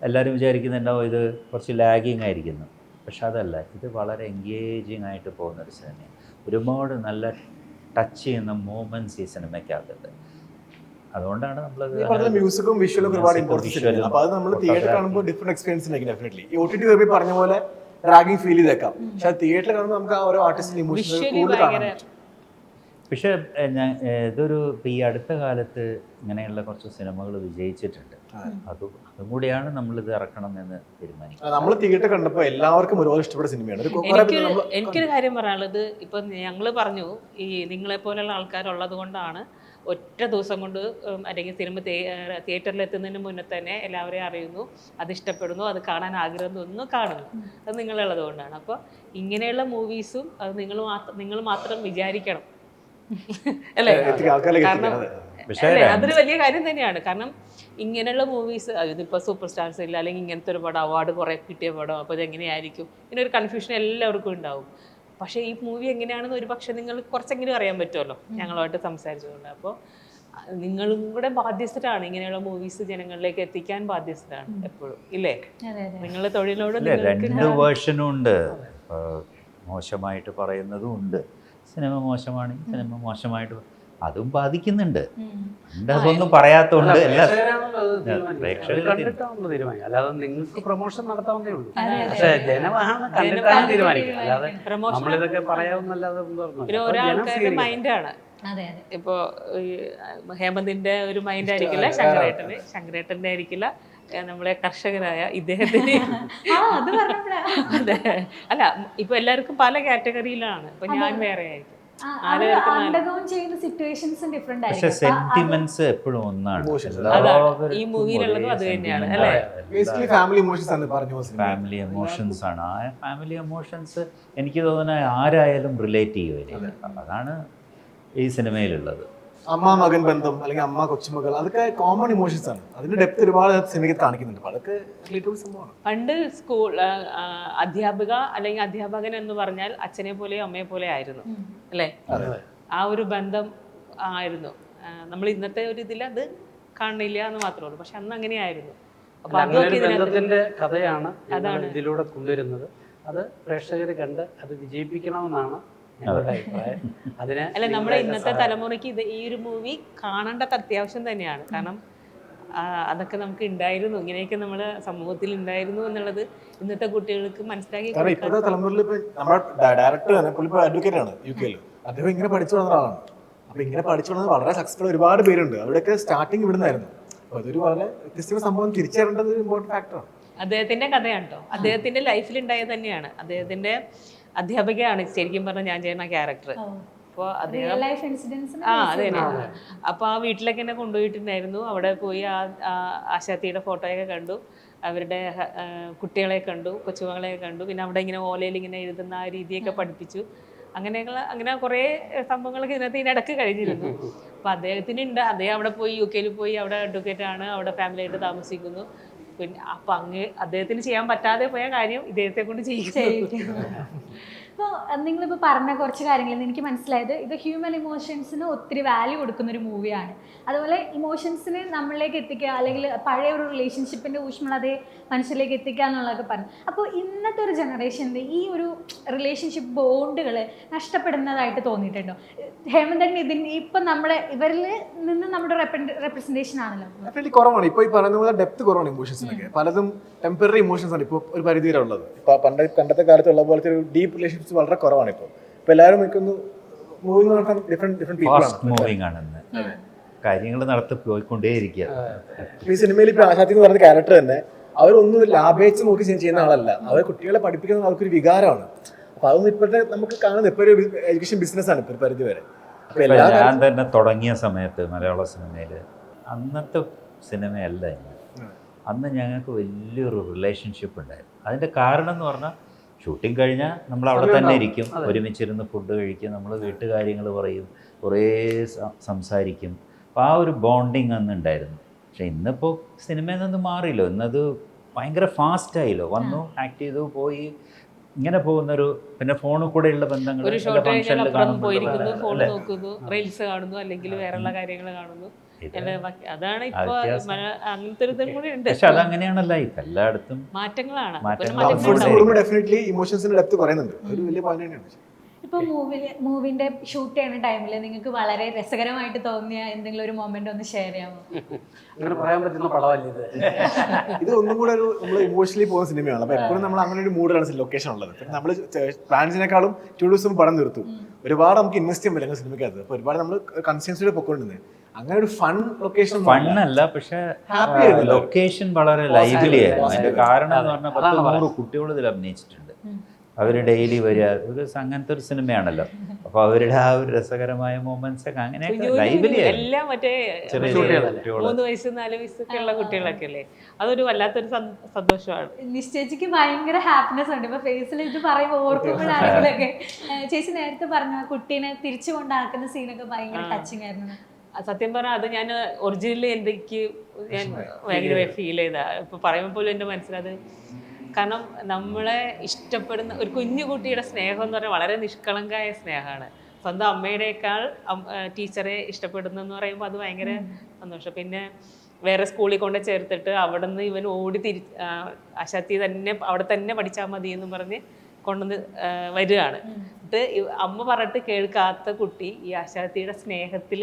എല്ലാവരും വിചാരിക്കുന്നുണ്ടാവും ഇത് കുറച്ച് ലാഗിങ് ആയിരിക്കുന്നു. പക്ഷെ അതല്ല, ഇത് വളരെ എൻഗേജിങ് ആയിട്ട് പോകുന്നൊരു സിനിമയാണ്. ഒരുപാട് നല്ല ടച്ച് ചെയ്യുന്ന മൂമെൻറ്റ്സ് ഈ സിനിമയ്ക്കകത്തുണ്ട്. അതുകൊണ്ടാണ് നമ്മൾ മ്യൂസിക്കും വിഷ്വലും ഒരുപാട് ഇമ്പോർട്ടൻസ്. അപ്പോൾ അത് നമ്മൾ തിയേറ്റർ കാണുമ്പോൾ ഡിഫറെന്റ് എക്സ്പീരിയൻസ് ആയിരിക്കും ഡെഫിനറ്റ്ലി. ഈ OTT വരുമ്പോൾ പറഞ്ഞ പോലെ റാഗിങ് ഫീൽ ചെയ്തേക്കാം. പക്ഷെ തിയേറ്ററിൽ കാണുമ്പോൾ നമുക്ക് ആ ഓരോ ആർട്ടിസ്റ്റിന്റെ ഇമോഷൻസ് കൂടുതൽ കാണാൻ പറ്റും. പക്ഷേ ഇതൊരു ഈ അടുത്ത കാലത്ത് ഇങ്ങനെയുള്ള കുറച്ച് സിനിമകൾ വിജയിച്ചിട്ടുണ്ട്. അതും കൂടിയാണ് നമ്മളിത് ഇറക്കണം എന്ന് തീരുമാനിക്കുന്നത്. നമ്മൾ തിയേറ്റർ കണ്ടപ്പോൾ എല്ലാവർക്കും ഒരുപാട് ഇഷ്ടപ്പെട്ട സിനിമയാണ്. എനിക്കൊരു കാര്യം പറയാനുള്ളത്, ഇപ്പം ഞങ്ങൾ പറഞ്ഞു ഈ നിങ്ങളെപ്പോലെയുള്ള ആൾക്കാരുള്ളത് കൊണ്ടാണ് ഒറ്റ ദിവസം കൊണ്ട് അല്ലെങ്കിൽ സിനിമ തിയേറ്ററിൽ എത്തുന്നതിന് മുന്നേ തന്നെ എല്ലാവരെയും അറിയുന്നു, അത് ഇഷ്ടപ്പെടുന്നു, അത് കാണാൻ ആഗ്രഹം തോന്നുന്നു, കാണുന്നു. അത് നിങ്ങളുള്ളത് കൊണ്ടാണ്. അപ്പോൾ ഇങ്ങനെയുള്ള മൂവീസും അത് നിങ്ങൾ മാത്രം വിചാരിക്കണം അല്ലേ? കാരണം അതൊരു വലിയ കാര്യം തന്നെയാണ്. കാരണം ഇങ്ങനെയുള്ള മൂവീസ്, ഇതിപ്പോൾ സൂപ്പർ സ്റ്റാർസ് ഇല്ല, അല്ലെങ്കിൽ ഇങ്ങനത്തെ ഒരു പടം അവാർഡ് കുറേ കിട്ടിയ പടം, അപ്പോൾ ഇതെങ്ങനെയായിരിക്കും, ഇങ്ങനെ ഒരു കൺഫ്യൂഷൻ എല്ലാവർക്കും ഉണ്ടാവും. പക്ഷേ ഈ മൂവി എങ്ങനെയാണെന്ന് ഒരു പക്ഷേ നിങ്ങൾക്ക് കുറച്ചെങ്കിലും അറിയാൻ പറ്റുമല്ലോ ഞങ്ങളുമായിട്ട് സംസാരിച്ചുകൊണ്ട്. അപ്പോൾ നിങ്ങളും കൂടെ ബാധ്യസ്ഥരാണ് ഇങ്ങനെയുള്ള മൂവീസ് ജനങ്ങളിലേക്ക് എത്തിക്കാൻ ബാധ്യസ്ഥരാണ് എപ്പോഴും, ഇല്ലേ? നിങ്ങളുടെ തൊഴിലോട് 2 വേർഷനും ഉണ്ട്. മോശമായിട്ട് പറയുന്നതും ഉണ്ട്. സിനിമ മോശമാണെങ്കിൽ സിനിമ മോശമായിട്ട് അതും ബാധിക്കുന്നുണ്ട്. എൻ്റെ അതൊന്നും പറയാത്തതുകൊണ്ട് എല്ലാ പ്രേക്ഷകർ കണ്ടിട്ടാണല്ലോ തീരുമാനിക്കുക. അല്ലാതെ നിങ്ങൾക്ക് പ്രൊമോഷൻ നടത്താവുന്നേ ഉള്ളൂ. പക്ഷേ ജനമാണ് കണ്ടിട്ടാണ് തീരുമാനിക്കുന്നത്. അല്ലാതെ നമ്മളിതൊക്കെ പറയാവുന്നല്ലാതെ പിന്നെ ഓരോ ആൾക്കാരുടെ മൈൻഡാണ്. അതെ അതെ. ഇപ്പോൾ ഹേമന്തിന്റെ ഒരു മൈൻഡ് ആയിരിക്കില്ല ശങ്കരേട്ടൻ്റെ ആയിരിക്കില്ല നമ്മളെ കർഷകനായ ഇദ്ദേഹത്തിന്. അത് പറഞ്ഞപ്പോഴാ. അതെ, അല്ല ഇപ്പൊ എല്ലാവർക്കും പല കാറ്റഗറിയിലാണ്. ഇപ്പൊ ഞാൻ വേറെ ആയിരിക്കും. ചെയ്യുന്ന സിറ്റുവേഷൻസും ഡിഫറെന്റ് പക്ഷെ സെന്റിമെന്റ്സ് എപ്പോഴും ഒന്നാണ്. ഈ മൂവിയിലുള്ളതും അത് തന്നെയാണ് അല്ലേ? ബേസിക്കലി ഫാമിലി ഇമോഷൻസ് ആണ് പറഞ്ഞു പോകുന്നത്. ഫാമിലി എമോഷൻസ് ആണ്. ആ ഫാമിലി എമോഷൻസ് എനിക്ക് തോന്നുന്നത് ആരായാലും റിലേറ്റ് ചെയ്യുമായിരിക്കും. അതാണ് ഈ സിനിമയിലുള്ളത്. അമ്മ മകൻ ബന്ധം അല്ലെങ്കിൽ അമ്മ കൊച്ചുമകൾ, അതൊക്കെ കോമൺ ഇമോഷൻസ് ആണ്. അതിന്റെ ഡെപ്ത് ഒരുപാട് സിനിമയിൽ കാണിക്കുന്നുണ്ട്. അതൊക്കെ സംഭവമാണ്. പണ്ട് സ്കൂൾ അധ്യാപിക അല്ലെങ്കിൽ അധ്യാപകൻ എന്ന് പറഞ്ഞാൽ അച്ഛനെ പോലെയോ അമ്മയെ പോലെ ആയിരുന്നു അല്ലേ? ആ ഒരു ബന്ധം ആയിരുന്നു. നമ്മൾ ഇന്നത്തെ ഒരു ഇതിൽ അത് കാണില്ല എന്ന് മാത്രമേ ഉള്ളൂ. പക്ഷെ അന്ന് അങ്ങനെയായിരുന്നു. അപ്പൊ ബന്ധത്തിന്റെ കഥയാണ് അതാണ് ഇതിലൂടെ കൊണ്ടുവരുന്നത്. അത് പ്രേക്ഷകർ കണ്ട് അത് വിജയിപ്പിക്കണമെന്നാണ് ഞങ്ങളുടെ അഭിപ്രായം. അതിന് അല്ല, നമ്മുടെ ഇന്നത്തെ തലമുറയ്ക്ക് ഈ ഒരു മൂവി കാണേണ്ടത് അത്യാവശ്യം തന്നെയാണ്. കാരണം അതൊക്കെ നമുക്ക് ഉണ്ടായിരുന്നു, ഇങ്ങനെയൊക്കെ നമ്മുടെ സമൂഹത്തിൽ ഉണ്ടായിരുന്നു എന്നുള്ളത് ഇന്നത്തെ കുട്ടികൾക്ക് മനസ്സിലാക്കി. കാരണം ഇപ്പോഴത്തെ തലമുറയിൽ ഇപ്പൊ നമ്മുടെ ഡയറക്ടർ തന്നെ പുള്ളി അഡ്വക്കേറ്റ് ആണ് UK-ൽ. അദ്ദേഹം ഇങ്ങനെ പഠിച്ചു വളർന്ന ആളാണ്. അപ്പൊ ഇങ്ങനെ പഠിച്ചു വളർന്ന വളരെ സക്സസ്ഫുൾ ഒരുപാട് പേരുണ്ട്. അവിടെയൊക്കെ സ്റ്റാർട്ടിങ് ഇവിടുന്നായിരുന്നു. അപ്പൊ അതൊരു വളരെ വ്യത്യസ്തമായ സംഭവം തിരിച്ചറിയേണ്ടത് ഒരു ഇമ്പോർട്ടന്റ് ഫാക്ടറാണ്. അദ്ദേഹത്തിന്റെ കഥയാണ് കേട്ടോ. അദ്ദേഹത്തിന്റെ ലൈഫിൽ ഉണ്ടായത് തന്നെയാണ്. അദ്ദേഹത്തിന്റെ അധ്യാപികയാണ് ശരിക്കും പറഞ്ഞാൽ ഞാൻ ചെയ്യുന്ന ക്യാരക്ടർ. അപ്പോൾ അദ്ദേഹം അതെ. അപ്പോൾ ആ വീട്ടിലേക്ക് എന്നെ കൊണ്ടുപോയിട്ടുണ്ടായിരുന്നു. അവിടെ പോയി ആശാത്തിയുടെ ഫോട്ടോയൊക്കെ കണ്ടു, അവരുടെ കുട്ടികളെ കണ്ടു, കൊച്ചുമകളെ കണ്ടു. പിന്നെ അവിടെ ഇങ്ങനെ ഓലയിൽ ഇങ്ങനെ എഴുതുന്ന ആ രീതിയൊക്കെ പഠിപ്പിച്ചു. അങ്ങനെ കുറേ സംഭവങ്ങളൊക്കെ ഇതിനകത്ത് കഴിഞ്ഞിരുന്നു. അപ്പോൾ അദ്ദേഹത്തിനുണ്ട്. അദ്ദേഹം അവിടെ പോയി UK-ൽ പോയി അവിടെ അഡ്വക്കേറ്റ് ആണ്, അവിടെ ഫാമിലിയായിട്ട് താമസിക്കുന്നു. പിന്നെ അപ്പം അദ്ദേഹത്തിന് ചെയ്യാൻ പറ്റാതെ പോയ കാര്യം ഇദ്ദേഹത്തെ കൊണ്ട് ചെയ്യിക്കും. ഇപ്പോൾ നിങ്ങളിപ്പോൾ പറഞ്ഞ കുറച്ച് കാര്യങ്ങളിൽ നിന്ന് എനിക്ക് മനസ്സിലായത് ഇത് ഹ്യൂമൻ ഇമോഷൻസിന് ഒത്തിരി വാല്യൂ കൊടുക്കുന്ന ഒരു മൂവിയാണ്. അതുപോലെ ഇമോഷൻസിനെ നമ്മളിലേക്ക് എത്തിക്കുക, അല്ലെങ്കിൽ പഴയ ഒരു റിലേഷൻഷിപ്പിൻ്റെ ഊഷ്മളതയെ മനുഷ്യരിലേക്ക് എത്തിക്കുക എന്നുള്ളതൊക്കെ പറഞ്ഞു. അപ്പോൾ ഇന്നത്തെ ഒരു ജനറേഷനിൽ ഈ ഒരു റിലേഷൻഷിപ്പ് ബോണ്ടുകൾ നഷ്ടപ്പെടുന്നതായിട്ട് തോന്നിയിട്ടുണ്ടോ? ഹേമന്തൻ ഇപ്പം നമ്മുടെ ഇവരിൽ നിന്ന് നമ്മുടെ റെപ്രസെൻറ്റേഷൻ ആണല്ലോ ഡെഫിനറ്റ്ലി കുറവാണ്. ഇപ്പോൾ ഈ പറയുന്ന പോലെ ഡെപ്ത് കുറവാണ് ഇമോഷൻസിനൊക്കെ. പലതും ടെമ്പററി ഇമോഷൻസ് ആണ് ഇപ്പോൾ ഒരു പരിധി വരെ ഉള്ളത്. ഇപ്പോൾ പണ്ടത്തെ കാലത്തുള്ള പോലത്തെ ഒരു ഡീപ്പ് റിലേഷൻഷിപ്സ് വളരെ കുറവാണ് ഇപ്പോൾ. ഇപ്പോൾ എല്ലാവരും എനിക്കൊന്ന് മൂവിങ് നടത്താൻ ഡിഫറെന്റ് മൂവിങ് ആണെന്ന് കാര്യങ്ങൾ നടത്തി പോയിക്കൊണ്ടേയിരിക്കുക. ഈ സിനിമയിൽ ഇപ്പോൾ ആശാത്തി എന്ന് പറയുന്ന ക്യാരക്ടർ തന്നെ അവരൊന്നും ലാഭേച്ഛ നോക്കി ചെയ്യുന്ന ആളല്ല. അവർ കുട്ടികളെ പഠിപ്പിക്കുന്ന ആൾക്കൊരു വികാരമാണ്. അപ്പൊ അതൊന്നും ഇപ്പോഴത്തെ നമുക്ക് കാണുന്നത് ഇപ്പോൾ ഒരു എഡ്യൂക്കേഷൻ ബിസിനസ്സാണ് ഇപ്പോൾ ഒരു പരിധി വരെ. ഞാൻ തന്നെ തുടങ്ങിയ സമയത്ത് മലയാള സിനിമയിൽ അന്നത്തെ സിനിമയല്ല ഇന്ന്. അന്ന് ഞങ്ങൾക്ക് വലിയൊരു റിലേഷൻഷിപ്പ് ഉണ്ടായിരുന്നു. അതിൻ്റെ കാരണം എന്ന് പറഞ്ഞാൽ ഷൂട്ടിംഗ് കഴിഞ്ഞാൽ നമ്മൾ അവിടെ തന്നെ ഇരിക്കും, ഒരുമിച്ചിരുന്ന് ഫുഡ് കഴിക്കും, നമ്മൾ വീട്ടുകാര്യങ്ങൾ പറയും, കുറേ സംസാരിക്കും. അപ്പോൾ ആ ഒരു ബോണ്ടിങ് അന്ന് ഉണ്ടായിരുന്നു. പക്ഷെ ഇന്നിപ്പോൾ സിനിമയിൽ നിന്ന് മാറിയല്ലോ. ഇന്നത് ഭയങ്കര ഫാസ്റ്റായില്ലോ. വന്നു, ആക്ട് ചെയ്തു, പോയി, ഇങ്ങനെ പോകുന്നൊരു. പിന്നെ ഫോണിൽ കൂടെയുള്ള ബന്ധങ്ങൾ, ഒരു ഷോട്ട് കഴിഞ്ഞാൽ അപ്പുറം പോയിരിക്കുന്നു, ഫോൺ നോക്കുന്നു, റീൽസ് കാണുന്നു, അല്ലെങ്കിൽ വേറെയുള്ള കാര്യങ്ങൾ കാണുന്നു. അതാണ് ഇപ്പൊ അങ്ങനത്തെ ഒരു ഇതും കൂടി ഉണ്ട്. പക്ഷെ അതങ്ങനെയാണ് ലൈഫ്. എല്ലായിടത്തും മാറ്റങ്ങളാണ്. ഡെഫിനറ്റ്ലി ഇമോഷൻസിന്റെ ഡെപ്ത് കുറയുന്നുണ്ട്. ഒരു വലിയ പോയിന്റ് തന്നെയാണ്. ഇപ്പോൾ മൂവിന്റെ ഷൂട്ട് ചെയ്യുന്ന ടൈമിൽ നിങ്ങൾക്ക് വളരെ രസകരമായിട്ട് തോന്നിയ എന്തെങ്കിലും ഒരു മൊമെന്റ് ഒന്ന് ഷെയർ ചെയ്യാമോ? അങ്ങനെ പറയാൻ പറ്റുന്ന പടമല്ല ഇത്. ഇത് ഒന്നും കൂടെ ഒരു നമ്മൾ ഇമോഷണലി പോകുന്ന സിനിമയാണ്. അപ്പൊ എപ്പോഴും നമ്മൾ അങ്ങനെ ഒരു മൂഡിലാണ് ലൊക്കേഷൻ ഉള്ളത്. നമ്മൾ പ്ലാൻസിനേക്കാളും 2 ദിവസം പടം നിർത്തും. ഒരുപാട് നമുക്ക് ഇൻവെസ്റ്റ് ചെയ്യാൻ പറ്റുന്ന സിനിമയ്ക്കകത്ത്. അപ്പൊ ഒരുപാട് നമ്മൾ കൺസിസ്റ്റൻസിയോടെ പൊക്കോണ്ടിരുന്നത്. അങ്ങനെ ഒരു ഫൺ ലൊക്കേഷൻ ഫണ്ണല്ല, പക്ഷെ ലൊക്കേഷൻ വളരെ ലൈവ്ലി ആയിരുന്നു. അതിന്റെ കാരണം എന്ന് പറഞ്ഞാൽ 10-100 കുട്ടികൾ ഇതിൽ അഭിനയിച്ചിട്ടുണ്ട്. അവർ ഡെയിലി വരിക. ഒരു അങ്ങനത്തെ ഒരു സിനിമയാണല്ലോ. അപ്പൊ അവരുടെ ആ ഒരു രസകരമായ മൊമെന്റ്സ് ഒക്കെ അങ്ങനെയൊക്കെ ലൈവ്ലി എല്ലാം മറ്റേ 3 വയസ്സ് 4 വയസ്സൊക്കെ ഉള്ള കുട്ടികളൊക്കെ അല്ലേ. അതൊരു വല്ലാത്തൊരു സന്തോഷമാണ്. നിശ്ചയിച്ചിക്ക് ഭയങ്കര ഹാപ്പിനെസ് ഉണ്ട് ഇപ്പൊ ഫേസിൽ ഇത് പറയുമ്പോൾ ഓർക്കുമ്പോഴാണെങ്കിലൊക്കെ. ചേച്ചി നേരത്തെ പറഞ്ഞ കുട്ടീനെ തിരിച്ചു കൊണ്ടാക്കുന്ന സീനൊക്കെ ഭയങ്കര ടച്ചിങ് ആയിരുന്നു. സത്യം പറഞ്ഞാൽ അത് ഞാൻ ഒറിജിനലി എനിക്ക് ഞാൻ ഭയങ്കര ഫീൽ ചെയ്താ. ഇപ്പൊ പറയുമ്പോൾ പോലും എൻ്റെ മനസ്സിലത്. കാരണം നമ്മളെ ഇഷ്ടപ്പെടുന്ന ഒരു കുഞ്ഞു കുട്ടിയുടെ സ്നേഹം എന്ന് പറഞ്ഞാൽ വളരെ നിഷ്കളങ്കമായ സ്നേഹമാണ്. സ്വന്തം അമ്മയുടേക്കാൾ ടീച്ചറെ ഇഷ്ടപ്പെടുന്നെന്ന് പറയുമ്പോൾ അത് ഭയങ്കര സന്തോഷം. പിന്നെ വേറെ സ്കൂളിൽ കൊണ്ട് ചേർത്തിട്ട് അവിടെ നിന്ന് ഇവൻ ഓടി ആശാത്തി തന്നെ അവിടെ തന്നെ പഠിച്ചാൽ മതി എന്ന് പറഞ്ഞ് കൊണ്ടുവന്ന് വരികയാണ്. എന്നിട്ട് അമ്മ പറഞ്ഞിട്ട് കേൾക്കാത്ത കുട്ടി ഈ ആശാത്തിയുടെ സ്നേഹത്തിൽ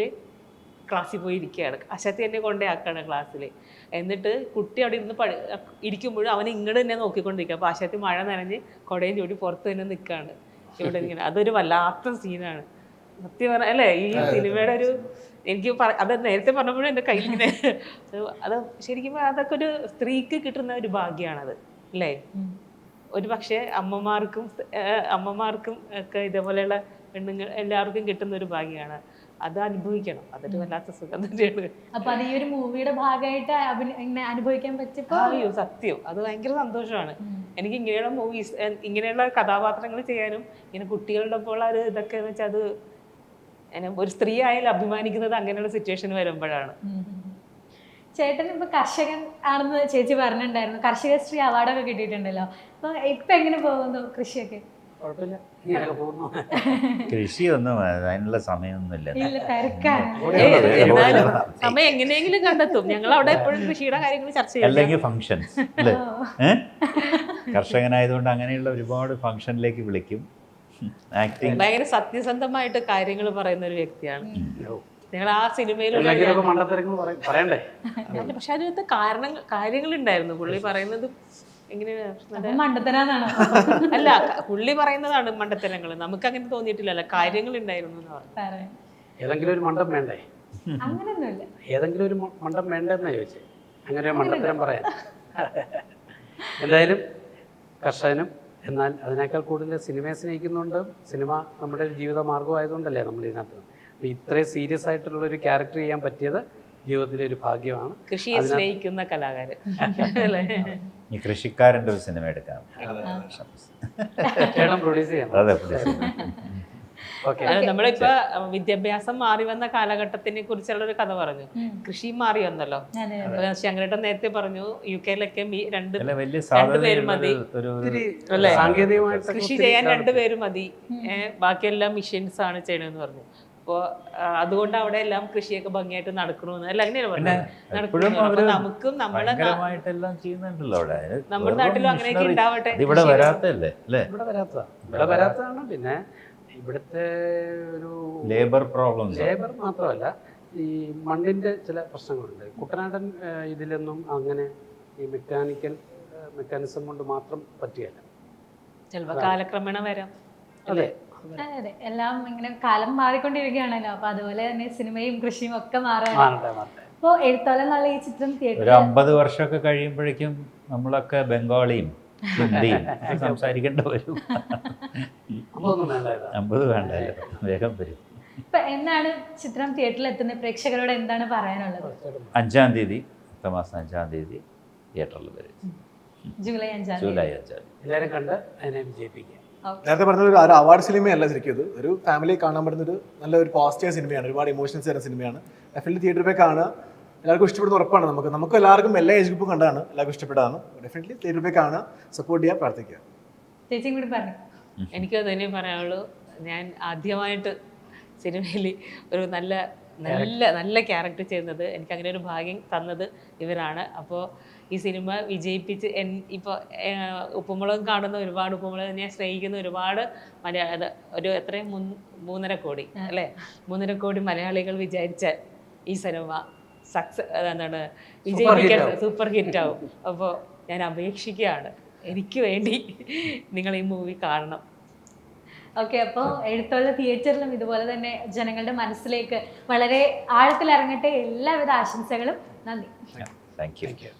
ക്ലാസ്സിൽ പോയി ഇരിക്കുകയാണ്. ആശാത്തി എന്നെ കൊണ്ടേ ആക്കുകയാണ് ക്ലാസ്സിൽ. എന്നിട്ട് കുട്ടി അവിടെ ഇരുന്ന് ഇരിക്കുമ്പോഴും അവൻ ഇങ്ങോട്ട് തന്നെ നോക്കിക്കൊണ്ടിരിക്കുക. അപ്പോൾ ആശാത്തി മഴ നനഞ്ഞ് കുടയും ചൂടി പുറത്ത് തന്നെ നിൽക്കുകയാണ് ഇവിടെ ഇങ്ങനെ. അതൊരു വല്ലാത്ത സീനാണ് സത്യം പറഞ്ഞാൽ അല്ലേ. ഈ സിനിമയുടെ ഒരു എനിക്ക് അത് നേരത്തെ പറഞ്ഞപ്പോഴും എൻ്റെ കയ്യിൽ ഇങ്ങനെ അത് ശരിക്കും അതൊക്കെ ഒരു സ്ത്രീക്ക് കിട്ടുന്ന ഒരു ഭാഗ്യമാണത് അല്ലേ. ഒരു പക്ഷേ അമ്മമാർക്കും ഒക്കെ ഇതേപോലെയുള്ള പെണ്ണുങ്ങൾ എല്ലാവർക്കും കിട്ടുന്ന ഒരു ഭാഗ്യമാണ്. അത് അനുഭവിക്കണം. അതൊരു വല്ലാത്ത സുഖം തന്നെയാണ്. അപ്പൊ അത് ഈ ഒരു മൂവിയുടെ ഭാഗമായിട്ട് ഇങ്ങനെ അനുഭവിക്കാൻ പറ്റിയപ്പോ അയ്യോ സത്യം അത് ഭയങ്കര സന്തോഷമാണ്. എനിക്ക് ഇങ്ങനെയുള്ള മൂവീസ് ഇങ്ങനെയുള്ള കഥാപാത്രങ്ങൾ ചെയ്യാനും ഇങ്ങനെ കുട്ടികളുടെ ഒപ്പം ഒരു ഇതൊക്കെ എന്ന് വെച്ചാൽ അത് ഒരു സ്ത്രീ ആയാലും അഭിമാനിക്കുന്നത് അങ്ങനെയുള്ള സിറ്റുവേഷൻ വരുമ്പോഴാണ്. ചേട്ടൻ ഇപ്പൊ കർഷകൻ ആണെന്ന് ചേച്ചി പറഞ്ഞിട്ടുണ്ടായിരുന്നു. കർഷകശ്രീ അവാർഡൊക്കെ കിട്ടിയിട്ടുണ്ടല്ലോ. അപ്പൊ ഇപ്പൊ എങ്ങനെ പോകുന്നു കൃഷിയൊക്കെ? കുഴപ്പമില്ല, ഇങ്ങനെയൊക്കെ പോകുന്നു. കൃഷിയൊന്നും അതിനുള്ള സമയമൊന്നുമില്ല. ഇല്ല, തിരക്കാണ്. എന്നാലും സമയം എങ്ങനെയെങ്കിലും കണ്ടെത്തും. ഞങ്ങൾ അവിടെ എപ്പോഴും കൃഷിയുടെ കാര്യങ്ങൾ ചർച്ച ചെയ്യും. അല്ലെങ്കിൽ ഫങ്ഷൻസ് അല്ലേ. കർഷകനായതുകൊണ്ട് അങ്ങനെയുള്ള ഒരുപാട് ഫങ്ഷനിലേക്ക് വിളിക്കും. ആക്ടിങ് ഭയങ്കര സത്യസന്ധമായിട്ട് കാര്യങ്ങൾ പറയുന്ന ഒരു വ്യക്തിയാണ് ഞങ്ങൾ ആ സിനിമയിലുള്ള. എന്തെങ്കിലുമൊക്കെ മണ്ടത്തരങ്ങൾ പറയണ്ടേ? പക്ഷെ അതിനകത്ത് കാര്യങ്ങളുണ്ടായിരുന്നു. പുള്ളി പറയുന്നത് എങ്ങനെയാണ് മണ്ടത്തരാന്നാണ്. അല്ല, പുള്ളി പറയുന്നതാണ് മണ്ടത്തരങ്ങൾ. നമുക്ക് അങ്ങനെ തോന്നിയിട്ടില്ലല്ലോ, കാര്യങ്ങൾ ഉണ്ടായിരുന്നു എന്ന് പറഞ്ഞു. ഏതെങ്കിലും ഒരു മണ്ടം വേണ്ടേ? അങ്ങനെയൊന്നുമില്ല. ഏതെങ്കിലും ഒരു മണ്ടം വേണ്ടെന്നാ ചോദിച്ചേ. അങ്ങനെ ഒരു മണ്ടത്തരം പറയാൻ. എന്തായാലും കർഷകനും, എന്നാൽ അതിനേക്കാൾ കൂടുതൽ സിനിമയെ സ്നേഹിക്കുന്നുണ്ട്. സിനിമ നമ്മുടെ ഒരു ജീവിത മാർഗമായതുകൊണ്ടല്ലേ നമ്മൾ ഇതിനകത്ത്. അപ്പോൾ ഇത്രയും സീരിയസ് ആയിട്ടുള്ളൊരു ക്യാരക്ടർ ചെയ്യാൻ പറ്റിയത് ജീവിതത്തിലെ ഒരു ഭാഗ്യമാണ്. കൃഷിയെ സ്നേഹിക്കുന്ന കലാകാരൻ അല്ലേ. ഈ കൃഷിക്കാരൻ്റെ ഒരു സിനിമ എടുക്കാം. ചേട്ടൻ പ്രൊഡ്യൂസ് ചെയ്യാം. അതെ, ഓക്കെ. നമ്മളിപ്പോ വിദ്യാഭ്യാസം മാറി വന്ന കാലഘട്ടത്തിനെ കുറിച്ചുള്ള ഒരു കഥ പറഞ്ഞു. കൃഷി മാറി വന്നല്ലോ. ശങ്കരേട്ടൻ നേരത്തെ പറഞ്ഞു UK-ലൊക്കെ രണ്ടുപേരും മതി അല്ലേ, സാങ്കേതികമായിട്ട് കൃഷി ചെയ്യാൻ രണ്ടുപേരും മതി, ബാക്കിയെല്ലാം മെഷീൻസ് ആണ് ചെയ്യണമെന്ന് പറഞ്ഞു. അപ്പോൾ അതുകൊണ്ട് അവിടെ എല്ലാം കൃഷിയൊക്കെ ഭംഗിയായിട്ട് നടക്കണമെന്ന് അല്ല അങ്ങനെയല്ല പറഞ്ഞു. അപ്പൊ നമുക്കും നമ്മുടെ നാട്ടിലും അങ്ങനെയൊക്കെ ഉണ്ടാവട്ടെ. ഇവിടെ വരാത്തല്ലേ അല്ലേ? ഇവിടെ വരാത്തതാണ്. പിന്നെ ഇവിടുത്തെ ഒരു ലേബർ മാത്രമല്ല, ഈ മണ്ണിൻ്റെ ചില പ്രശ്നങ്ങളുണ്ട്. കുട്ടനാടൻ ഇതിലൊന്നും അങ്ങനെ ഈ മെക്കാനിസം കൊണ്ട് മാത്രം പറ്റുകയില്ല. ചിലപ്പോൾ കാലക്രമേണ വരാം. അതെ, അതെ, എല്ലാം ഇങ്ങനെ കാലം മാറിക്കൊണ്ടിരിക്കുകയാണല്ലോ. അപ്പൊ അതുപോലെ തന്നെ സിനിമയും കൃഷിയും ഒക്കെ മാറാൻ. ഇപ്പൊ എഴുത്തോല എന്നുള്ള ഈ ചിത്രം ഒരു 50 വർഷമൊക്കെ കഴിയുമ്പോഴേക്കും നമ്മളൊക്കെ ബംഗാളിയും ഹിന്ദിയും സംസാരിക്കേണ്ടി വരും. 50 വേണ്ടല്ലോ, വേഗം വരും. ഇപ്പൊ എന്നാണ് ചിത്രം തിയേറ്ററിൽ എത്തുന്നത്? പ്രേക്ഷകരോട് എന്താണ് പറയാനുള്ളത്? 5-ാം തീയതി, അടുത്ത മാസം 5-ാം തീയതി തിയേറ്ററിൽ വരും. ജൂലൈ 5-ാം തീയതി എല്ലാവരും കണ്ട് അതിനെ വിജയിപ്പിക്കുക. നേരത്തെ പറഞ്ഞ ഒരു അവാർഡ് സിനിമയല്ല ശരിക്കും. ഇത് ഒരു ഫാമിലി കാണാൻ പറ്റുന്ന ഒരു നല്ലൊരു പോസിറ്റീവ് സിനിമയാണ്. ഒരുപാട് ഇമോഷൻസ് തരുന്ന സിനിമയാണ്. ഡെഫിനറ്റ്ലി തിയേറ്ററിൽ പോയി കാണുക. എല്ലാവർക്കും ഇഷ്ടപ്പെടുന്ന ഉറപ്പാണ്. നമുക്ക് എല്ലാവർക്കും എല്ലാ ഏജ് ഗ്രൂപ്പും കണ്ടാണ് എല്ലാവർക്കും ഇഷ്ടപ്പെടാണ്. ഡെഫിനറ്റ്ലി തിയേറ്ററിൽ പോയി കാണുക, സപ്പോർട്ട് ചെയ്യുക, പ്രാർത്ഥിക്കുക. ചേച്ചിയും കൂടി പറഞ്ഞു. എനിക്ക് തന്നെ പറയാനുള്ളൂ, ഞാൻ ആദ്യമായിട്ട് സിനിമയിൽ ഒരു നല്ല നല്ല നല്ല ക്യാരക്ടർ ചെയ്യുന്നത്, എനിക്ക് അങ്ങനെ ഒരു ഭാഗ്യം തന്നത് ഇവരാണ്. അപ്പോൾ ഈ സിനിമ വിജയിപ്പിച്ച് ഇപ്പോൾ ഉപ്പുമുളക് കാണുന്ന ഒരുപാട്, ഉപ്പുമുളക് ഞാൻ സ്നേഹിക്കുന്ന ഒരുപാട് ഒരു എത്രയും 3.5 കോടി അല്ലേ, 3.5 കോടി മലയാളികൾ വിചാരിച്ച ഈ സിനിമ വിജയിപ്പിക്കാൻ സൂപ്പർ ഹിറ്റാവും. അപ്പോൾ ഞാൻ അപേക്ഷിക്കുകയാണ്, എനിക്ക് വേണ്ടി നിങ്ങൾ ഈ മൂവി കാണണം. ഓക്കെ, അപ്പോൾ എഴുത്തോല തിയേറ്ററിലും ഇതുപോലെ തന്നെ ജനങ്ങളുടെ മനസ്സിലേക്ക് വളരെ ആഴത്തിൽ ഇറങ്ങട്ടെ. എല്ലാവിധ ആശംസകളും. നന്ദി. Thank you.